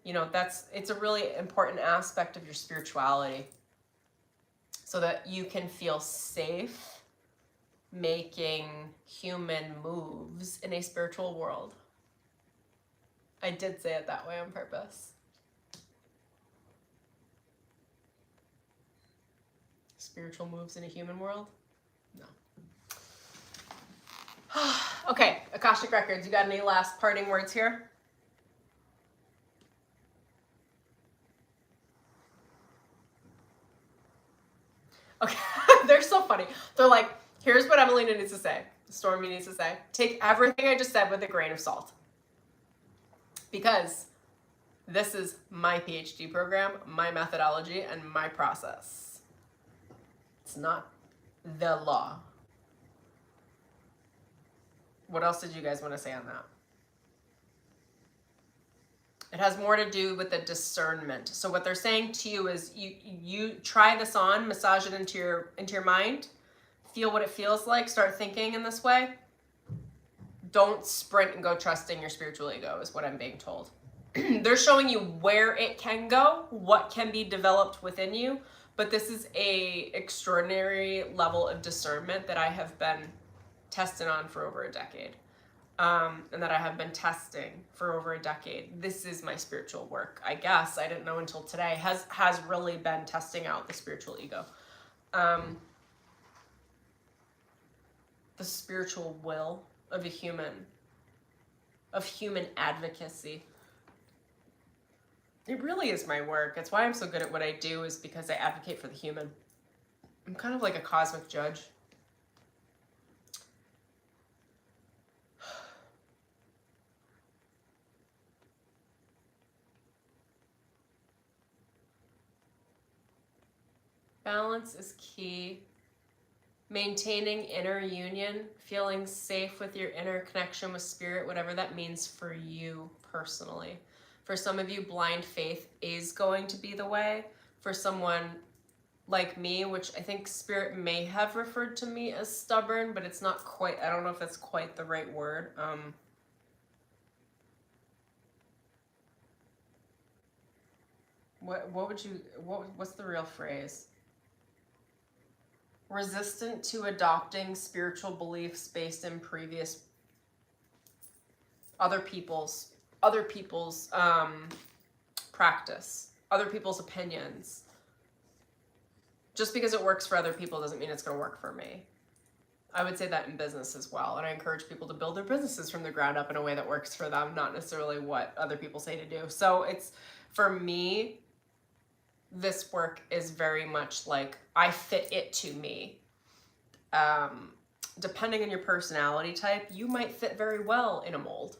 You know, it's a really important aspect of your spirituality, so that you can feel safe making human moves in a spiritual world. I did say it that way on purpose. Spiritual moves in a human world? No. Okay, Akashic Records, you got any last parting words here? Okay, they're so funny. They're like, here's what Emelina needs to say. Stormy needs to say. Take everything I just said with a grain of salt. Because this is my PhD program, my methodology, and my process. It's not the law. What else did you guys want to say on that? It has more to do with the discernment. So what they're saying to you is you try this on, massage it into your mind, feel what it feels like, start thinking in this way. Don't sprint and go trusting your spiritual ego is what I'm being told. They're showing you where it can go, what can be developed within you, but this is a extraordinary level of discernment that I have been tested on for over a decade. And that I have been testing for over a decade. This is my spiritual work, I guess. I didn't know until today. Has really been testing out the spiritual ego. The spiritual will of a human, of human advocacy. It really is my work. It's why I'm so good at what I do, is because I advocate for the human. I'm kind of like a cosmic judge. Balance is key. Maintaining inner union, feeling safe with your inner connection with spirit, whatever that means for you personally. For some of you, blind faith is going to be the way. For someone like me, which I think spirit may have referred to me as stubborn, but it's not quite, I don't know if that's quite the right word. What's the real phrase? Resistant to adopting spiritual beliefs based in previous other people's practice, other people's opinions. Just because it works for other people doesn't mean it's going to work for me. I would say that in business as well, and I encourage people to build their businesses from the ground up in a way that works for them, not necessarily what other people say to do. So it's, for me, this work is very much like I fit it to me. Depending on your personality type, you might fit very well in a mold.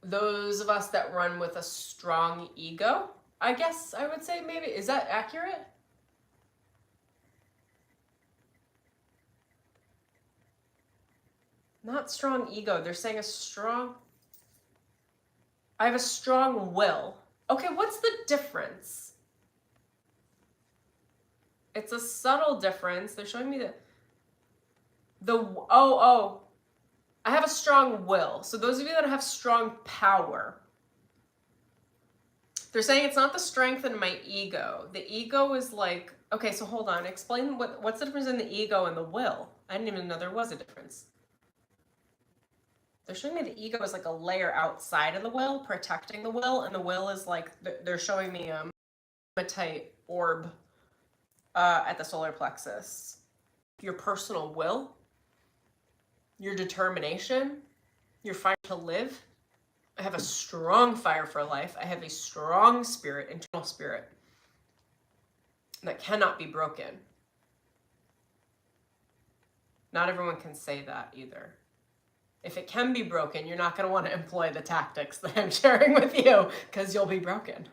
Those of us that run with a strong ego, I guess I would say, maybe, is that accurate? Not strong ego. They're saying I have a strong will. Okay, what's the difference? It's a subtle difference. They're showing me I have a strong will. So those of you that have strong power, they're saying it's not the strength in my ego. The ego is like, okay, so hold on. Explain what's the difference in the ego and the will? I didn't even know there was a difference. They're showing me the ego is like a layer outside of the will, protecting the will, and the will is like, they're showing me a hematite orb at the solar plexus. Your personal will, your determination, your fire to live. I have a strong fire for life. I have a strong spirit, internal spirit, that cannot be broken. Not everyone can say that either. If it can be broken, you're not going to want to employ the tactics that I'm sharing with you, because you'll be broken.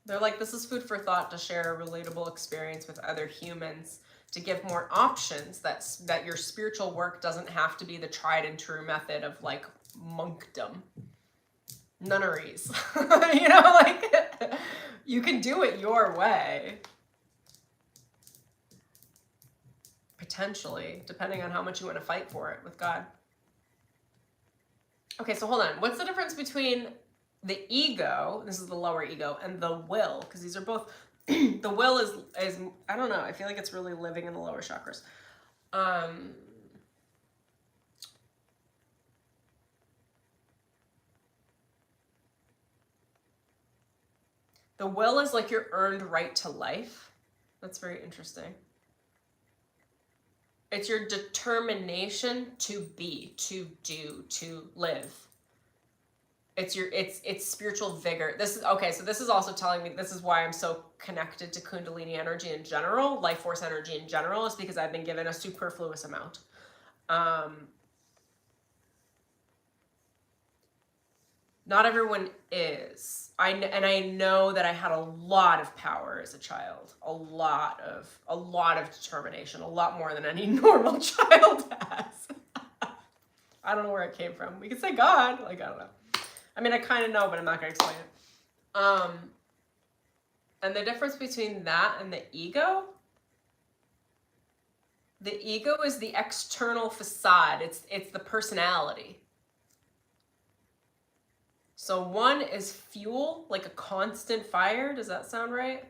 They're like, this is food for thought to share a relatable experience with other humans, to give more options, that your spiritual work doesn't have to be the tried and true method of like monkdom, nunneries. You know, like, you can do it your way. Potentially, depending on how much you want to fight for it with God. Okay, so hold on. What's the difference between the ego, this is the lower ego, and the will? Because these are both, the will is, I don't know, I feel like it's really living in the lower chakras. The will is like your earned right to life. That's very interesting. It's your determination to be, to do, to live. It's spiritual vigor. This is okay, so this is also telling me, this is why I'm so connected to Kundalini energy in general, life force energy in general, is because I've been given a superfluous amount. Not everyone is. I know that I had a lot of power as a child, a lot of determination, a lot more than any normal child has. I don't know where it came from. We could say God, like, I don't know. I mean, I kind of know, but I'm not going to explain it. And the difference between that and the ego is the external facade. It's the personality. So one is fuel, like a constant fire. Does that sound right?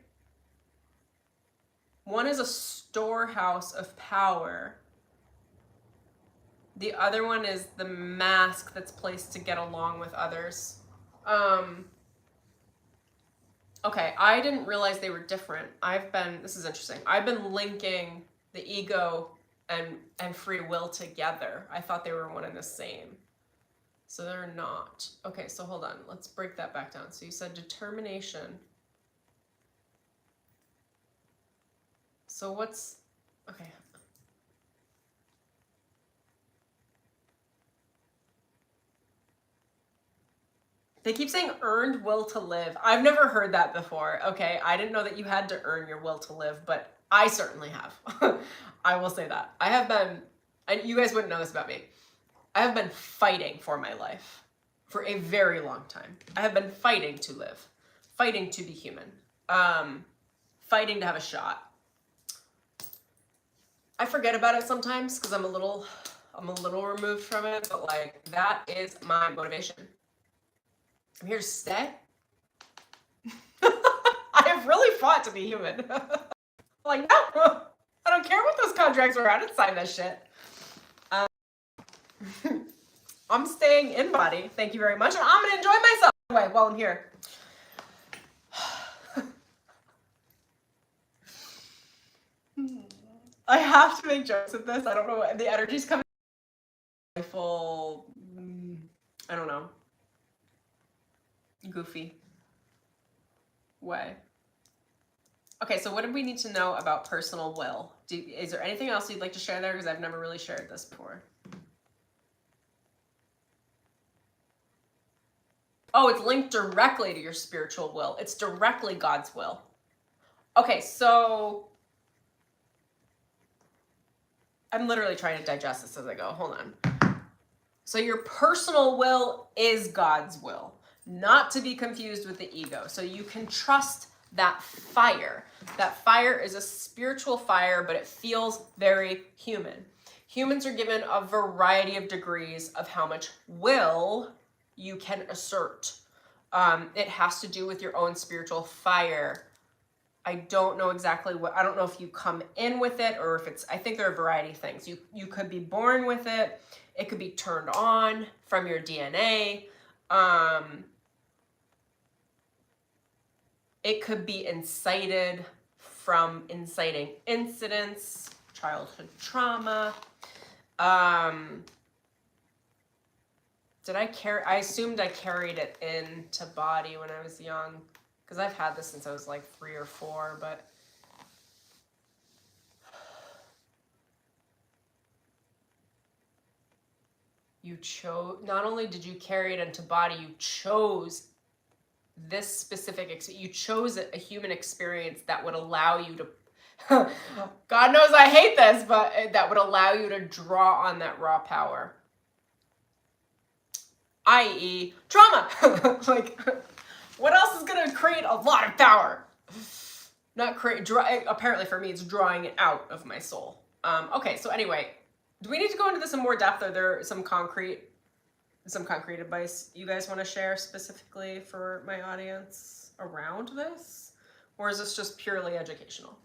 One is a storehouse of power. The other one is the mask that's placed to get along with others. Okay, I didn't realize they were different. This is interesting. I've been linking the ego and free will together. I thought they were one and the same. So they're not. Okay, so hold on. Let's break that back down. So you said determination. So what's, okay. They keep saying earned will to live. I've never heard that before. Okay, I didn't know that you had to earn your will to live, but I certainly have. I will say that. I have been, and you guys wouldn't know this about me, I have been fighting for my life for a very long time. I have been fighting to live, fighting to be human, fighting to have a shot. I forget about it sometimes because I'm a little removed from it, but like that is my motivation. I'm here to stay. I have really fought to be human. Like, no, I don't care what those contracts are. I didn't sign that shit. I'm staying in body. Thank you very much. And I'm going to enjoy myself anyway while I'm here. I have to make jokes of this. I don't know. The energy's coming. Full, I don't know. Goofy way. Okay, so what do we need to know about personal will? Is there anything else you'd like to share there? Because I've never really shared this before. Oh, it's linked directly to your spiritual will. It's directly God's will. Okay, so I'm literally trying to digest this as I go. Hold on. So your personal will is God's will, not to be confused with the ego. So you can trust that fire. That fire is a spiritual fire, but it feels very human. Humans are given a variety of degrees of how much will you can assert. It has to do with your own spiritual fire. I don't know exactly what, I don't know if you come in with it or if it's, I think there are a variety of things. You could be born with it. It could be turned on from your DNA. It could be incited from inciting incidents, childhood trauma. I assumed I carried it into body when I was young, because I've had this since I was like 3 or 4, but you chose, not only did you carry it into body, you chose this specific, you chose a human experience that would allow you to, God knows I hate this, but that would allow you to draw on that raw power. i.e. trauma. Like, what else is going to create a lot of power? Apparently for me, it's drawing it out of my soul. Okay, so anyway, do we need to go into this in more depth? Are there some concrete advice you guys want to share specifically for my audience around this? Or is this just purely educational?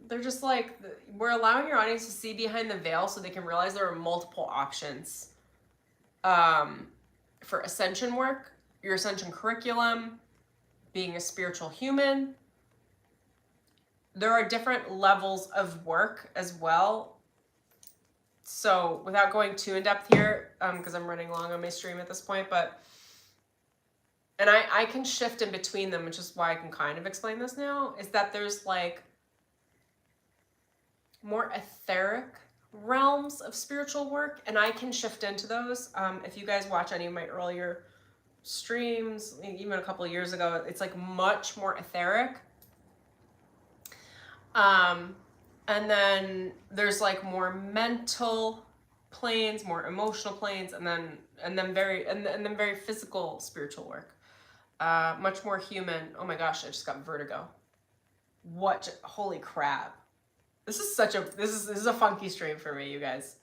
they're just like, we're allowing your audience to see behind the veil so they can realize there are multiple options for ascension work, your ascension curriculum, being a spiritual human. There are different levels of work as well. So without going too in depth here, because I'm running long on my stream at this point, and I can shift in between them, which is why I can kind of explain this now, is that there's like more etheric realms of spiritual work, and I can shift into those. If you guys watch any of my earlier streams, even a couple of years ago, it's like much more etheric. And then there's like more mental planes, more emotional planes, and then very physical spiritual work. Much more human. Oh my gosh, I just got vertigo. What? Holy crap. This is a funky stream for me, you guys.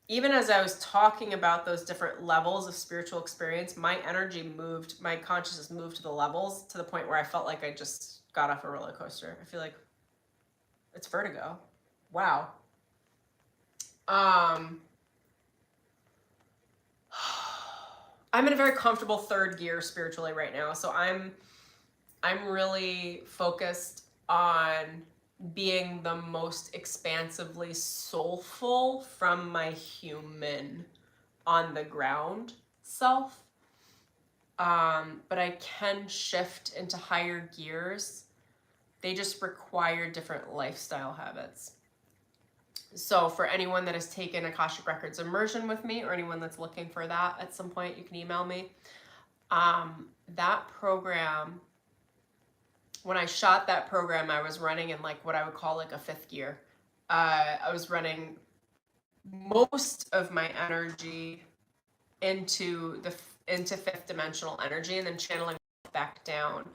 Even as I was talking about those different levels of spiritual experience, my energy moved, my consciousness moved to the levels to the point where I felt like I just got off a roller coaster. I feel like it's vertigo. Wow. I'm in a very comfortable third gear spiritually right now. So I'm really focused on being the most expansively soulful from my human on the ground self. But I can shift into higher gears. They just require different lifestyle habits. So for anyone that has taken Akashic Records Immersion with me, or anyone that's looking for that at some point, you can email me. That program, when I shot that program, I was running in like what I would call like a fifth gear. I was running most of my energy into fifth dimensional energy and then channeling back down.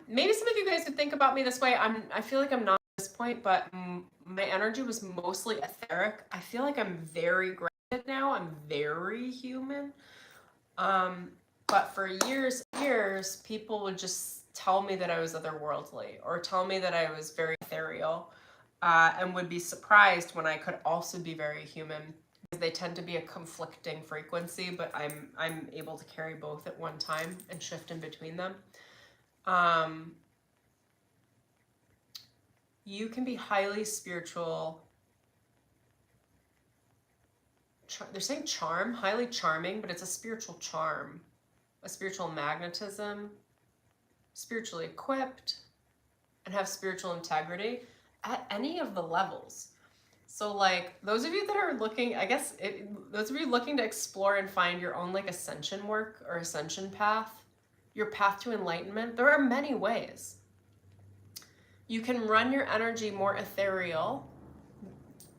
Maybe some of you guys would think about me this way. I feel like I'm not at this point, but my energy was mostly etheric. I feel like I'm very grounded now. I'm very human. But for years, people would just tell me that I was otherworldly or tell me that I was very ethereal, and would be surprised when I could also be very human. They tend to be a conflicting frequency, but I'm able to carry both at one time and shift in between them. You can be highly spiritual. They're saying charm, highly charming, but it's a spiritual charm, a spiritual magnetism, spiritually equipped, and have spiritual integrity at any of the levels. So like those of you that are looking, those of you looking to explore and find your own like ascension work or ascension path, your path to enlightenment, there are many ways. You can run your energy more ethereal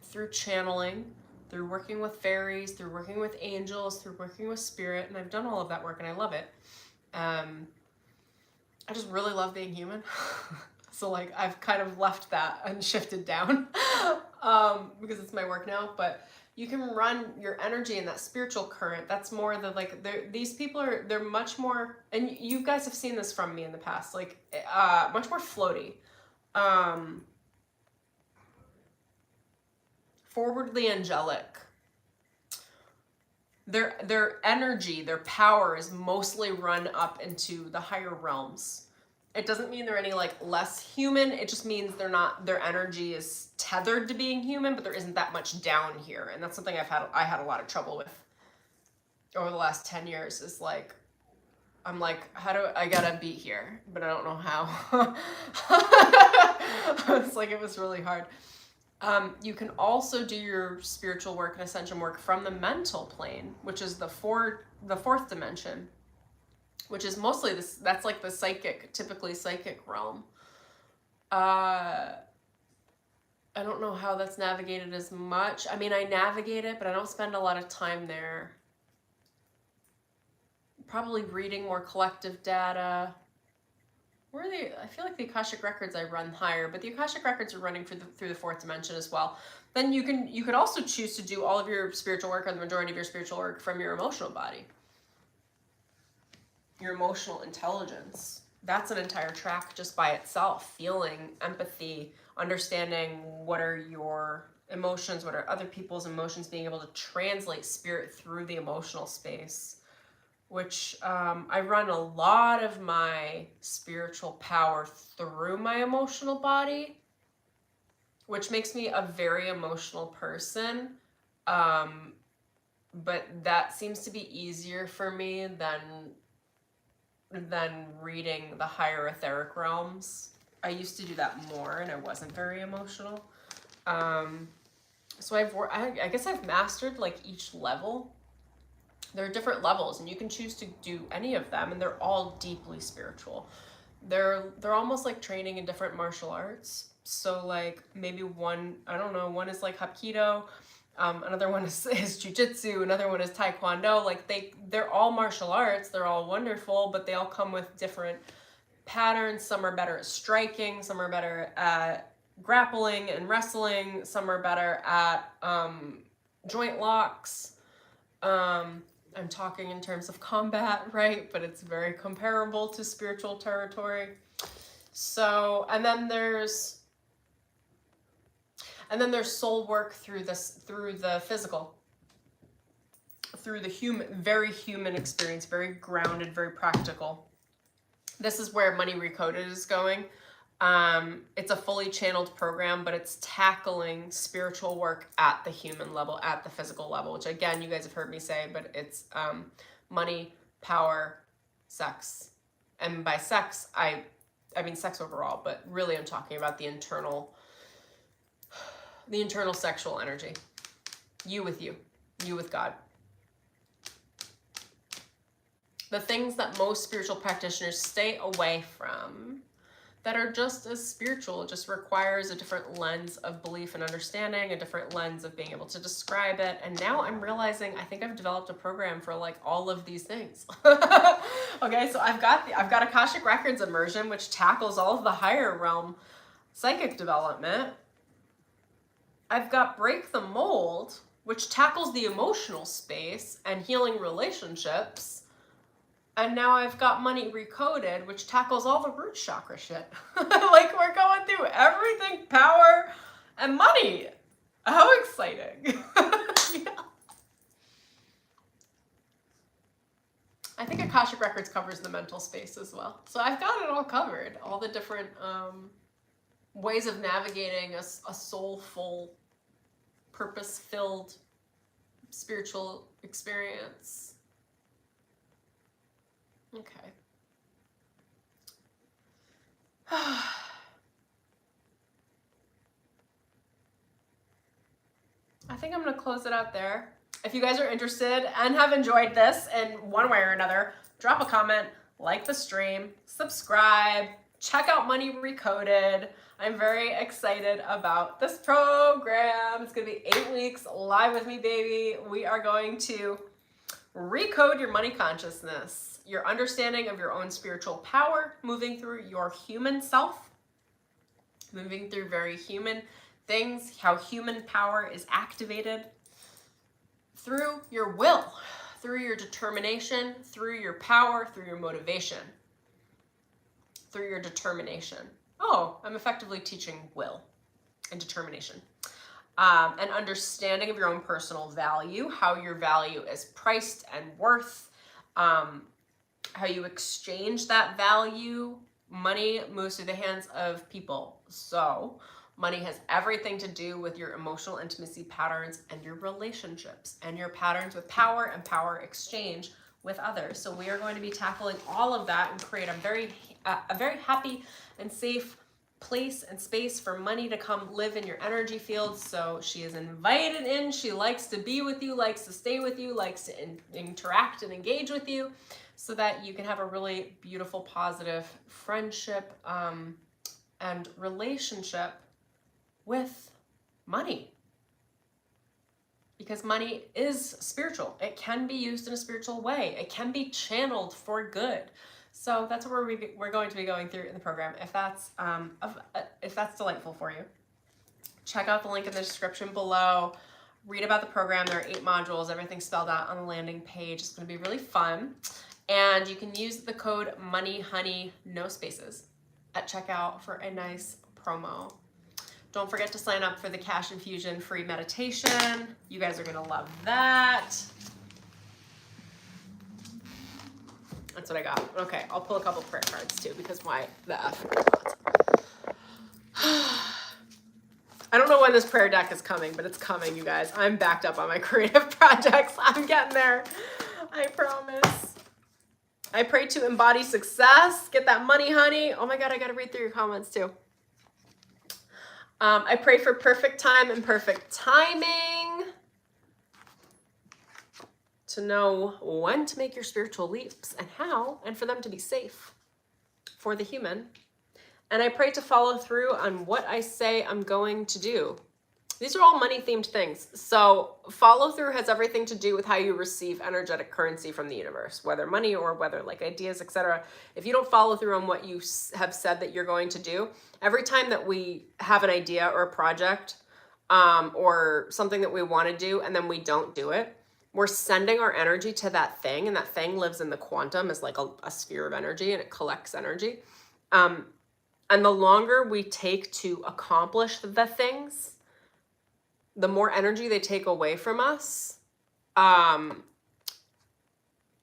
through channeling, through working with fairies, through working with angels, through working with spirit, and I've done all of that work and I love it. I just really love being human. So like I've kind of left that and shifted down because it's my work now. But you can run your energy in that spiritual current. That's more the like these people they're much more, and you guys have seen this from me in the past, like much more floaty, forwardly angelic. Their energy, their power is mostly run up into the higher realms. It doesn't mean they're any like less human. It just means their energy is tethered to being human, but there isn't that much down here. And that's something I had a lot of trouble with over the last 10 years is like, I'm like, I gotta be here, but I don't know how. It's like, it was really hard. You can also do your spiritual work and ascension work from the mental plane, which is the fourth dimension, which is mostly this. That's like the typically psychic realm. I don't know how that's navigated as much. I mean, I navigate it, but I don't spend a lot of time there. Probably reading more collective data. I feel like the Akashic Records I run higher, but the Akashic Records are running through the fourth dimension as well. Then you could also choose to do all of your spiritual work, or the majority of your spiritual work, from your emotional body, your emotional intelligence. that's an entire track just by itself. Feeling, empathy, understanding what are your emotions, what are other people's emotions, being able to translate spirit through the emotional space, which I run a lot of my spiritual power through my emotional body, which makes me a very emotional person. But that seems to be easier for me than reading the higher etheric realms. I used to do that more and I wasn't very emotional. So I guess I've mastered like each level. There are different levels and you can choose to do any of them, and they're all deeply spiritual. They're almost like training in different martial arts. So like maybe one, I don't know, one is like Hapkido, another one is Jiu-Jitsu, another one is Taekwondo. Like they're all martial arts, they're all wonderful, but they all come with different patterns. Some are better at striking, some are better at grappling and wrestling, some are better at joint locks. I'm talking in terms of combat, right? But it's very comparable to spiritual territory. So, and then there's soul work through the physical, through the very human experience, very grounded, very practical. This is where Money Recoded is going. It's a fully channeled program, but it's tackling spiritual work at the human level, at the physical level, which again, you guys have heard me say, but it's money, power, sex. And by sex, I mean sex overall, but really I'm talking about the internal sexual energy. You with you with God. The things that most spiritual practitioners stay away from that are just as spiritual. It just requires a different lens of belief and understanding, a different lens of being able to describe it. And now I'm realizing I think I've developed a program for like all of these things. Okay, so I've got Akashic Records Immersion, which tackles all of the higher realm psychic development. I've got Break the Mold, which tackles the emotional space and healing relationships. And now I've got Money Recoded, which tackles all the root chakra shit. Like we're going through everything, power and money. How exciting. Yeah. I think Akashic Records covers the mental space as well. So I've got it all covered. All the different ways of navigating a soulful, purpose-filled spiritual experience. Okay. I think I'm going to close it out there. If you guys are interested and have enjoyed this in one way or another, drop a comment, like the stream, subscribe, check out Money Recoded. I'm very excited about this program. It's going to be 8 weeks live with me, baby. We are going to recode your money consciousness, your understanding of your own spiritual power, moving through your human self, moving through very human things, how human power is activated through your will, through your determination, through your power, through your motivation, through your determination. Oh, I'm effectively teaching will and determination. An understanding of your own personal value, how your value is priced and worth, how you exchange that value. Money moves through the hands of people. So money has everything to do with your emotional intimacy patterns and your relationships and your patterns with power and power exchange with others. So we are going to be tackling all of that and create a very happy and safe place and space for money to come live in your energy field. So she is invited in. She likes to be with you, likes to stay with you, likes to interact and engage with you so that you can have a really beautiful, positive friendship and relationship with money. Because money is spiritual. It can be used in a spiritual way. It can be channeled for good. So that's what we're going to be going through in the program. If that's delightful for you, check out the link in the description below. Read about the program. There are 8 modules, everything spelled out on the landing page. It's going to be really fun. And you can use the code moneyhoney, no spaces, at checkout for a nice promo. Don't forget to sign up for the Cash Infusion free meditation. You guys are gonna love that. That's what I got. Okay, I'll pull a couple prayer cards too, because why the F? I don't know when this prayer deck is coming, but it's coming, you guys. I'm backed up on my creative projects. I'm getting there. I promise. I pray to embody success. Get that money, honey. Oh my God, I gotta read through your comments too. I pray for perfect time and perfect timing. To know when to make your spiritual leaps and how, and for them to be safe for the human. And I pray to follow through on what I say I'm going to do. These are all money-themed things. So follow through has everything to do with how you receive energetic currency from the universe, whether money or whether like ideas, etc. If you don't follow through on what you have said that you're going to do, every time that we have an idea or a project or something that we want to do and then we don't do it, we're sending our energy to that thing, and that thing lives in the quantum as like a sphere of energy, and it collects energy. And the longer we take to accomplish the things, the more energy they take away from us. And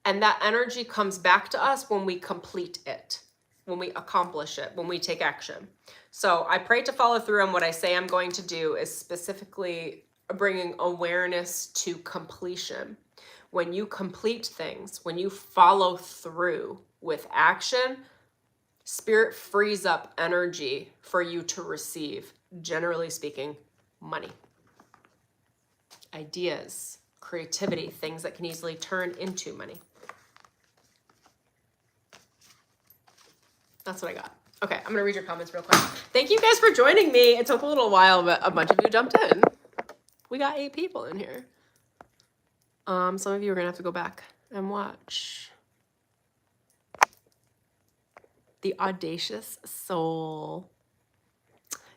that energy comes back to us when we complete it, when we accomplish it, when we take action. So I pray to follow through on what I say I'm going to do, is specifically bringing awareness to completion. When you complete things, when you follow through with action, Spirit frees up energy for you to receive, generally speaking, money, ideas, creativity, things that can easily turn into money. That's what I got. Okay, I'm gonna read your comments real quick. Thank you guys for joining me. It took a little while, but a bunch of you jumped in. We got 8 people in here. Some of you are gonna have to go back and watch. The Audacious Soul.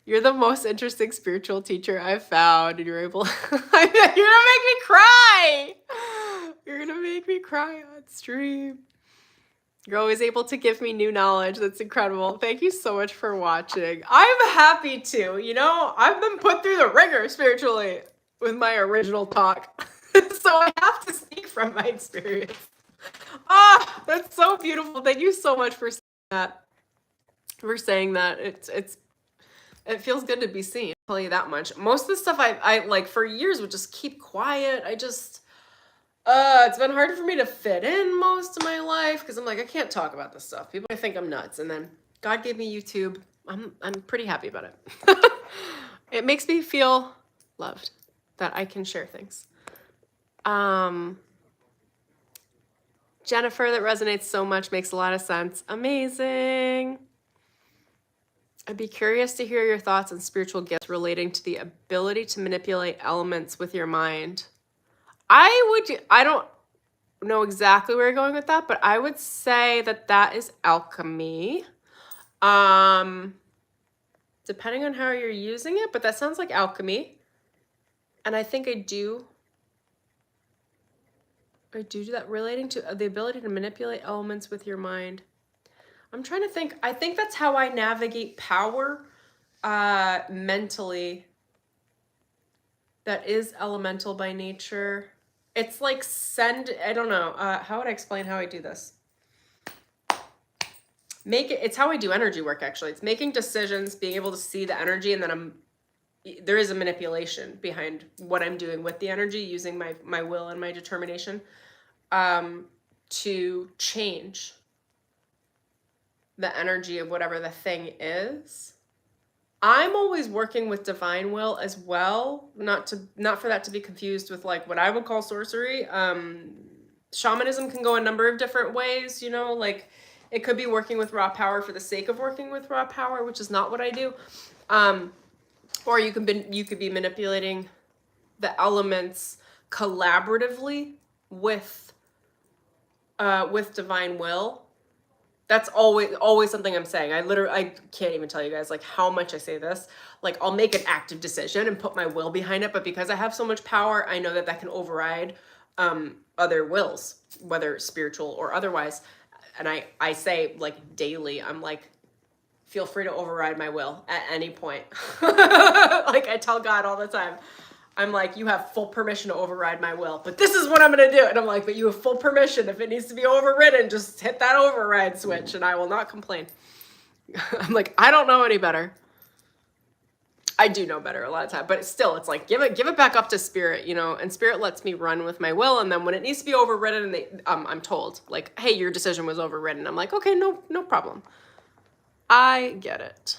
You're the most interesting spiritual teacher I've found, and you're able. You're gonna make me cry. You're gonna make me cry on stream. You're always able to give me new knowledge. That's incredible. Thank you so much for watching. I'm happy to. You know, I've been put through the ringer spiritually with my original talk. So I have to speak from my experience. Ah, that's so beautiful. Thank you so much for saying that. It feels good to be seen. I'll tell you that much. Most of the stuff I like for years would just keep quiet. it's been hard for me to fit in most of my life because I'm like, I can't talk about this stuff. People think I'm nuts. And then God gave me YouTube. I'm pretty happy about it. It makes me feel loved that I can share things. Jennifer, that resonates so much, makes a lot of sense. Amazing. I'd be curious to hear your thoughts on spiritual gifts relating to the ability to manipulate elements with your mind. I don't know exactly where you're going with that, but I would say that is alchemy. Depending on how you're using it, but that sounds like alchemy. And I think I do that relating to the ability to manipulate elements with your mind. I'm trying to think. I think that's how I navigate power mentally. That is elemental by nature. It's like I don't know. How would I explain how I do this? It's how I do energy work, actually. It's making decisions, being able to see the energy, and then there is a manipulation behind what I'm doing with the energy, using my will and my determination to change the energy of whatever the thing is. I'm always working with divine will as well, not for that to be confused with like what I would call sorcery. Shamanism can go a number of different ways, you know, like it could be working with raw power for the sake of working with raw power, which is not what I do. Or you could be manipulating the elements collaboratively with divine will. That's always something I'm saying. I can't even tell you guys like how much I say this. Like I'll make an active decision and put my will behind it, but because I have so much power, I know that can override other wills, whether spiritual or otherwise. And I say like daily, I'm like, feel free to override my will at any point. Like I tell God all the time, I'm like, you have full permission to override my will, but this is what I'm going to do. And I'm like, but you have full permission. If it needs to be overridden, just hit that override switch and I will not complain. I'm like, I don't know any better. I do know better a lot of time, but still, it's like, give it back up to spirit, you know, and spirit lets me run with my will. And then when it needs to be overridden, I'm told like, hey, your decision was overridden. I'm like, okay, no problem. I get it.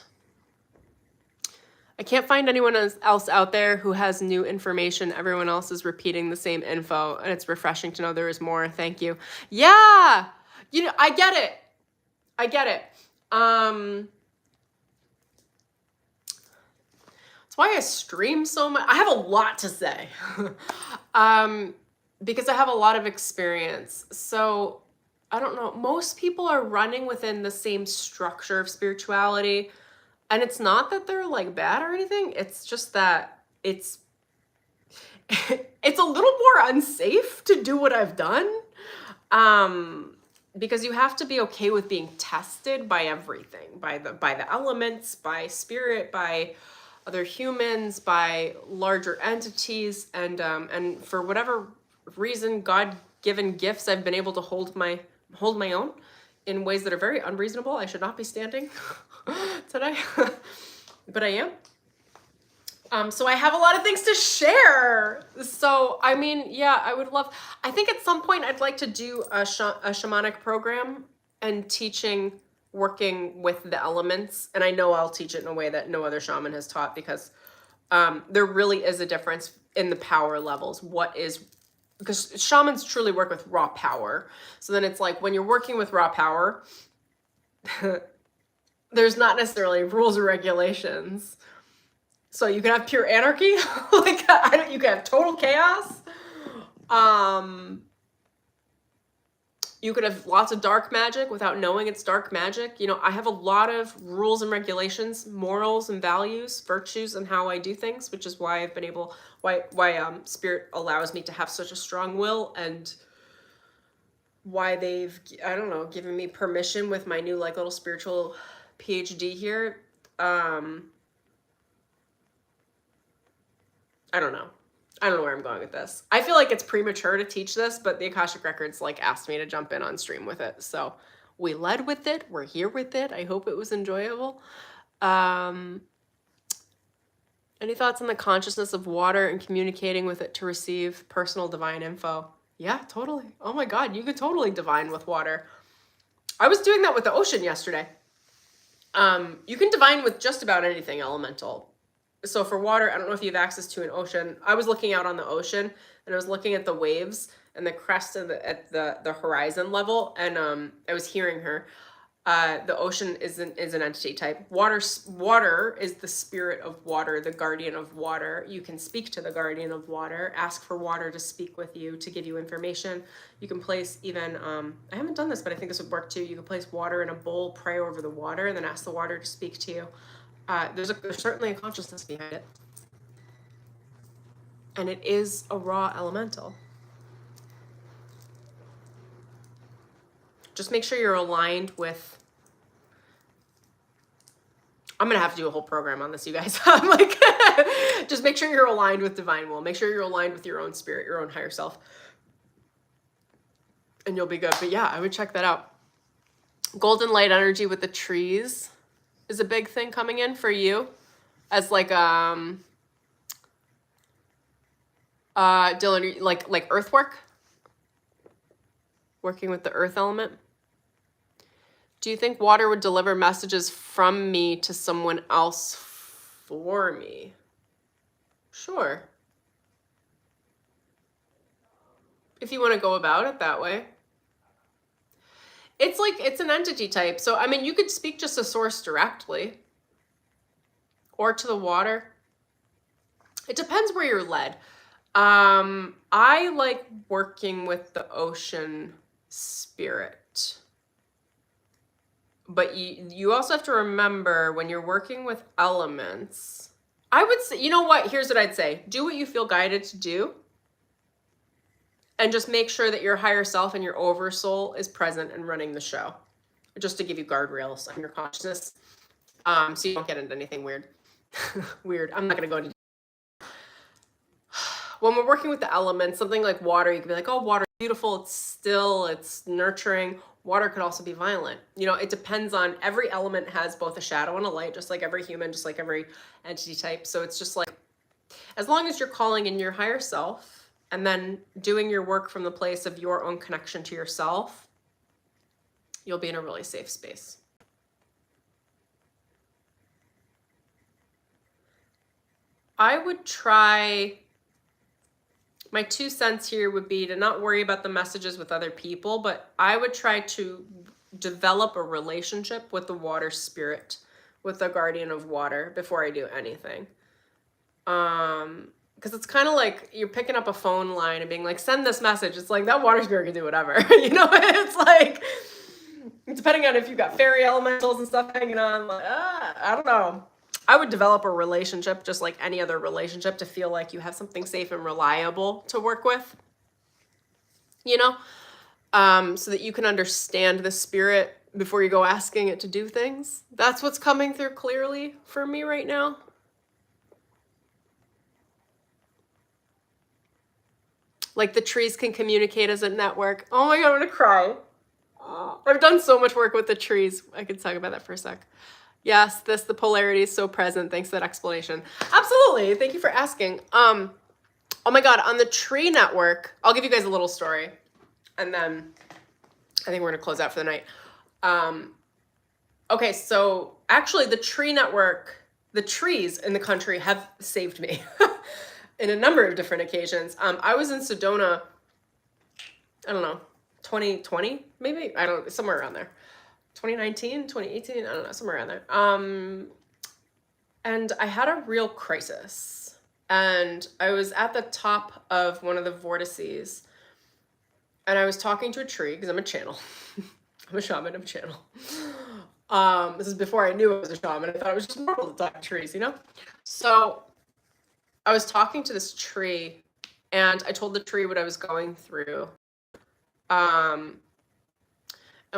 I can't find anyone else out there who has new information. Everyone else is repeating the same info, and it's refreshing to know there is more. Thank you. Yeah, you know, I get it. That's why I stream so much. I have a lot to say, because I have a lot of experience. So I don't know. Most people are running within the same structure of spirituality. And it's not that they're like bad or anything. It's just that it's a little more unsafe to do what I've done. Because you have to be okay with being tested by everything, by the elements, by spirit, by other humans, by larger entities, and for whatever reason, God-given gifts, I've been able to hold my own in ways that are very unreasonable. I should not be standing today, but I am. So I have a lot of things to share. So, I mean, yeah, I think at some point I'd like to do a shamanic program and working with the elements. And I know I'll teach it in a way that no other shaman has taught, because there really is a difference in the power levels. Because shamans truly work with raw power. So then it's like when you're working with raw power, there's not necessarily rules or regulations. So you can have pure anarchy, like you can have total chaos. You could have lots of dark magic without knowing it's dark magic. You know, I have a lot of rules and regulations, morals and values, virtues, and how I do things, which is why I've been able, why Spirit allows me to have such a strong will, and why they've, I don't know, given me permission with my new like little spiritual PhD here. I don't know where I'm going with this. I feel like it's premature to teach this, but the Akashic Records like asked me to jump in on stream with it. So we led with it. We're here with it. I hope it was enjoyable. Any thoughts on the consciousness of water and communicating with it to receive personal divine info? Yeah, totally. Oh my God, you could totally divine with water. I was doing that with the ocean yesterday. You can divine with just about anything elemental. So for water, I don't know if you have access to an ocean. I was looking out on the ocean and I was looking at the waves and the crest of at the horizon level, and I was hearing her. The ocean is an entity type. Water is the spirit of water, the guardian of water. You can speak to the guardian of water, ask for water to speak with you, to give you information. You can place even, I haven't done this, but I think this would work too. You can place water in a bowl, pray over the water, and then ask the water to speak to you. There's certainly a consciousness behind it. And it is a raw elemental. Just make sure you're aligned with, I'm going to have to do a whole program on this, you guys. I'm like, just make sure you're aligned with divine will. Make sure you're aligned with your own spirit, your own higher self. And you'll be good. But yeah, I would check that out. Golden light energy with the trees is a big thing coming in for you as like, Dylan, like earthwork, working with the earth element. Do you think water would deliver messages from me to someone else for me? Sure. If you want to go about it that way. It's like, it's an entity type. So, I mean, you could speak just to source directly or to the water. It depends where you're led. I like working with the ocean spirit. But you also have to remember when you're working with elements, I would say, you know what? Here's what I'd say. Do what you feel guided to do. And just make sure that your higher self and your oversoul is present and running the show, just to give you guardrails on your consciousness, so you don't get into anything weird. Weird. I'm not going to go into. When we're working with the elements, something like water, you can be like, oh, water is beautiful, it's still, it's nurturing. Water could also be violent. You know, it depends on, every element has both a shadow and a light, just like every human, just like every entity type. So it's just like, as long as you're calling in your higher self and then doing your work from the place of your own connection to yourself, you'll be in a really safe space. I would try, my 2 cents here would be to not worry about the messages with other people, but I would try to develop a relationship with the water spirit, with the guardian of water, before I do anything. Because it's kind of like you're picking up a phone line and being like, send this message. It's like that water spirit can do whatever. You know, it's like, depending on if you've got fairy elementals and stuff hanging on, like, I don't know. I would develop a relationship just like any other relationship to feel like you have something safe and reliable to work with, you know, so that you can understand the spirit before you go asking it to do things. That's what's coming through clearly for me right now. Like the trees can communicate as a network. Oh my God, I'm gonna cry. I've done so much work with the trees. I could talk about that for a sec. Yes, the polarity is so present. Thanks for that explanation. Absolutely. Thank you for asking. Oh my God, on the tree network, I'll give you guys a little story and then I think we're gonna close out for the night. Okay, so actually the tree network, the trees in the country have saved me in a number of different occasions. I was in Sedona, I don't know, 2020, maybe? I don't, somewhere around there. 2019, 2018, I don't know, somewhere around there. And I had a real crisis. And I was at the top of one of the vortices. And I was talking to a tree, because I'm a channel. I'm a shaman, I'm a channel. This is before I knew I was a shaman. I thought it was just normal to talk to trees, you know? So I was talking to this tree, and I told the tree what I was going through. And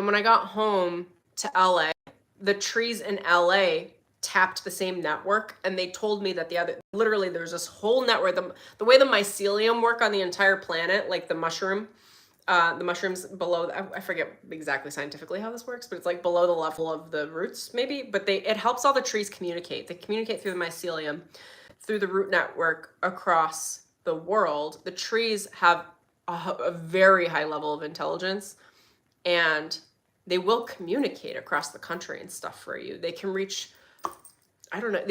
when I got home to LA, the trees in LA tapped the same network, and they told me that literally there's this whole network, the way the mycelium work on the entire planet, like the mushrooms below, I forget exactly scientifically how this works, but it's like below the level of the roots maybe, but it helps all the trees communicate. They communicate through the mycelium, through the root network across the world. The trees have a very high level of intelligence, and they will communicate across the country and stuff for you. They can reach, I don't know,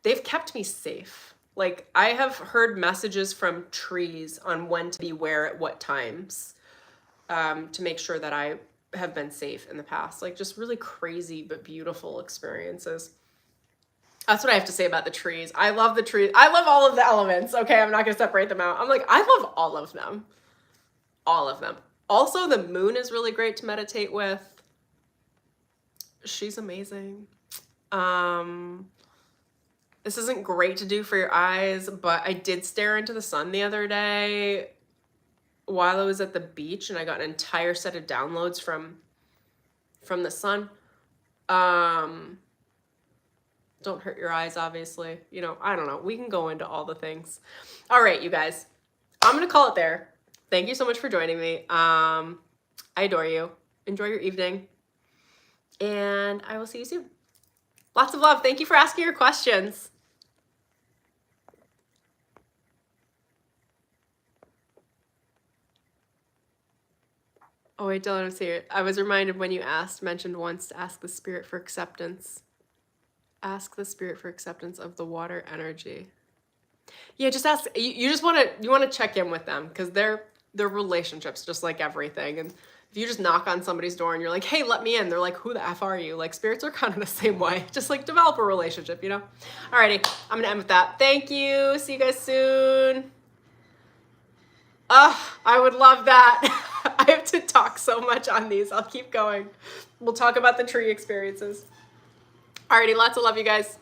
they've kept me safe. Like, I have heard messages from trees on when to be where at what times, to make sure that I have been safe in the past. Like, just really crazy but beautiful experiences. That's what I have to say about the trees. I love the trees. I love all of the elements. Okay, I'm not gonna separate them out. I'm like, I love all of them. All of them. Also, the moon is really great to meditate with. She's amazing. This isn't great to do for your eyes, but I did stare into the sun the other day while I was at the beach, and I got an entire set of downloads from the sun. Don't hurt your eyes, obviously. You know, I don't know. We can go into all the things. All right, you guys. I'm going to call it there. Thank you so much for joining me. I adore you. Enjoy your evening. And I will see you soon. Lots of love. Thank you for asking your questions. Oh, wait, Dylan, let's hear it. I was reminded when you mentioned once to ask the spirit for acceptance. Ask the spirit for acceptance of the water energy. Yeah, just ask. You just want to check in with them, because they're relationships, just like everything. And if you just knock on somebody's door and you're like, hey, let me in, they're like, who the F are you? Like, spirits are kind of the same way. Just like develop a relationship, you know? Alrighty, I'm gonna end with that. Thank you. See you guys soon. I would love that. I have to talk so much on these. I'll keep going. We'll talk about the tree experiences. Alrighty, lots of love, you guys.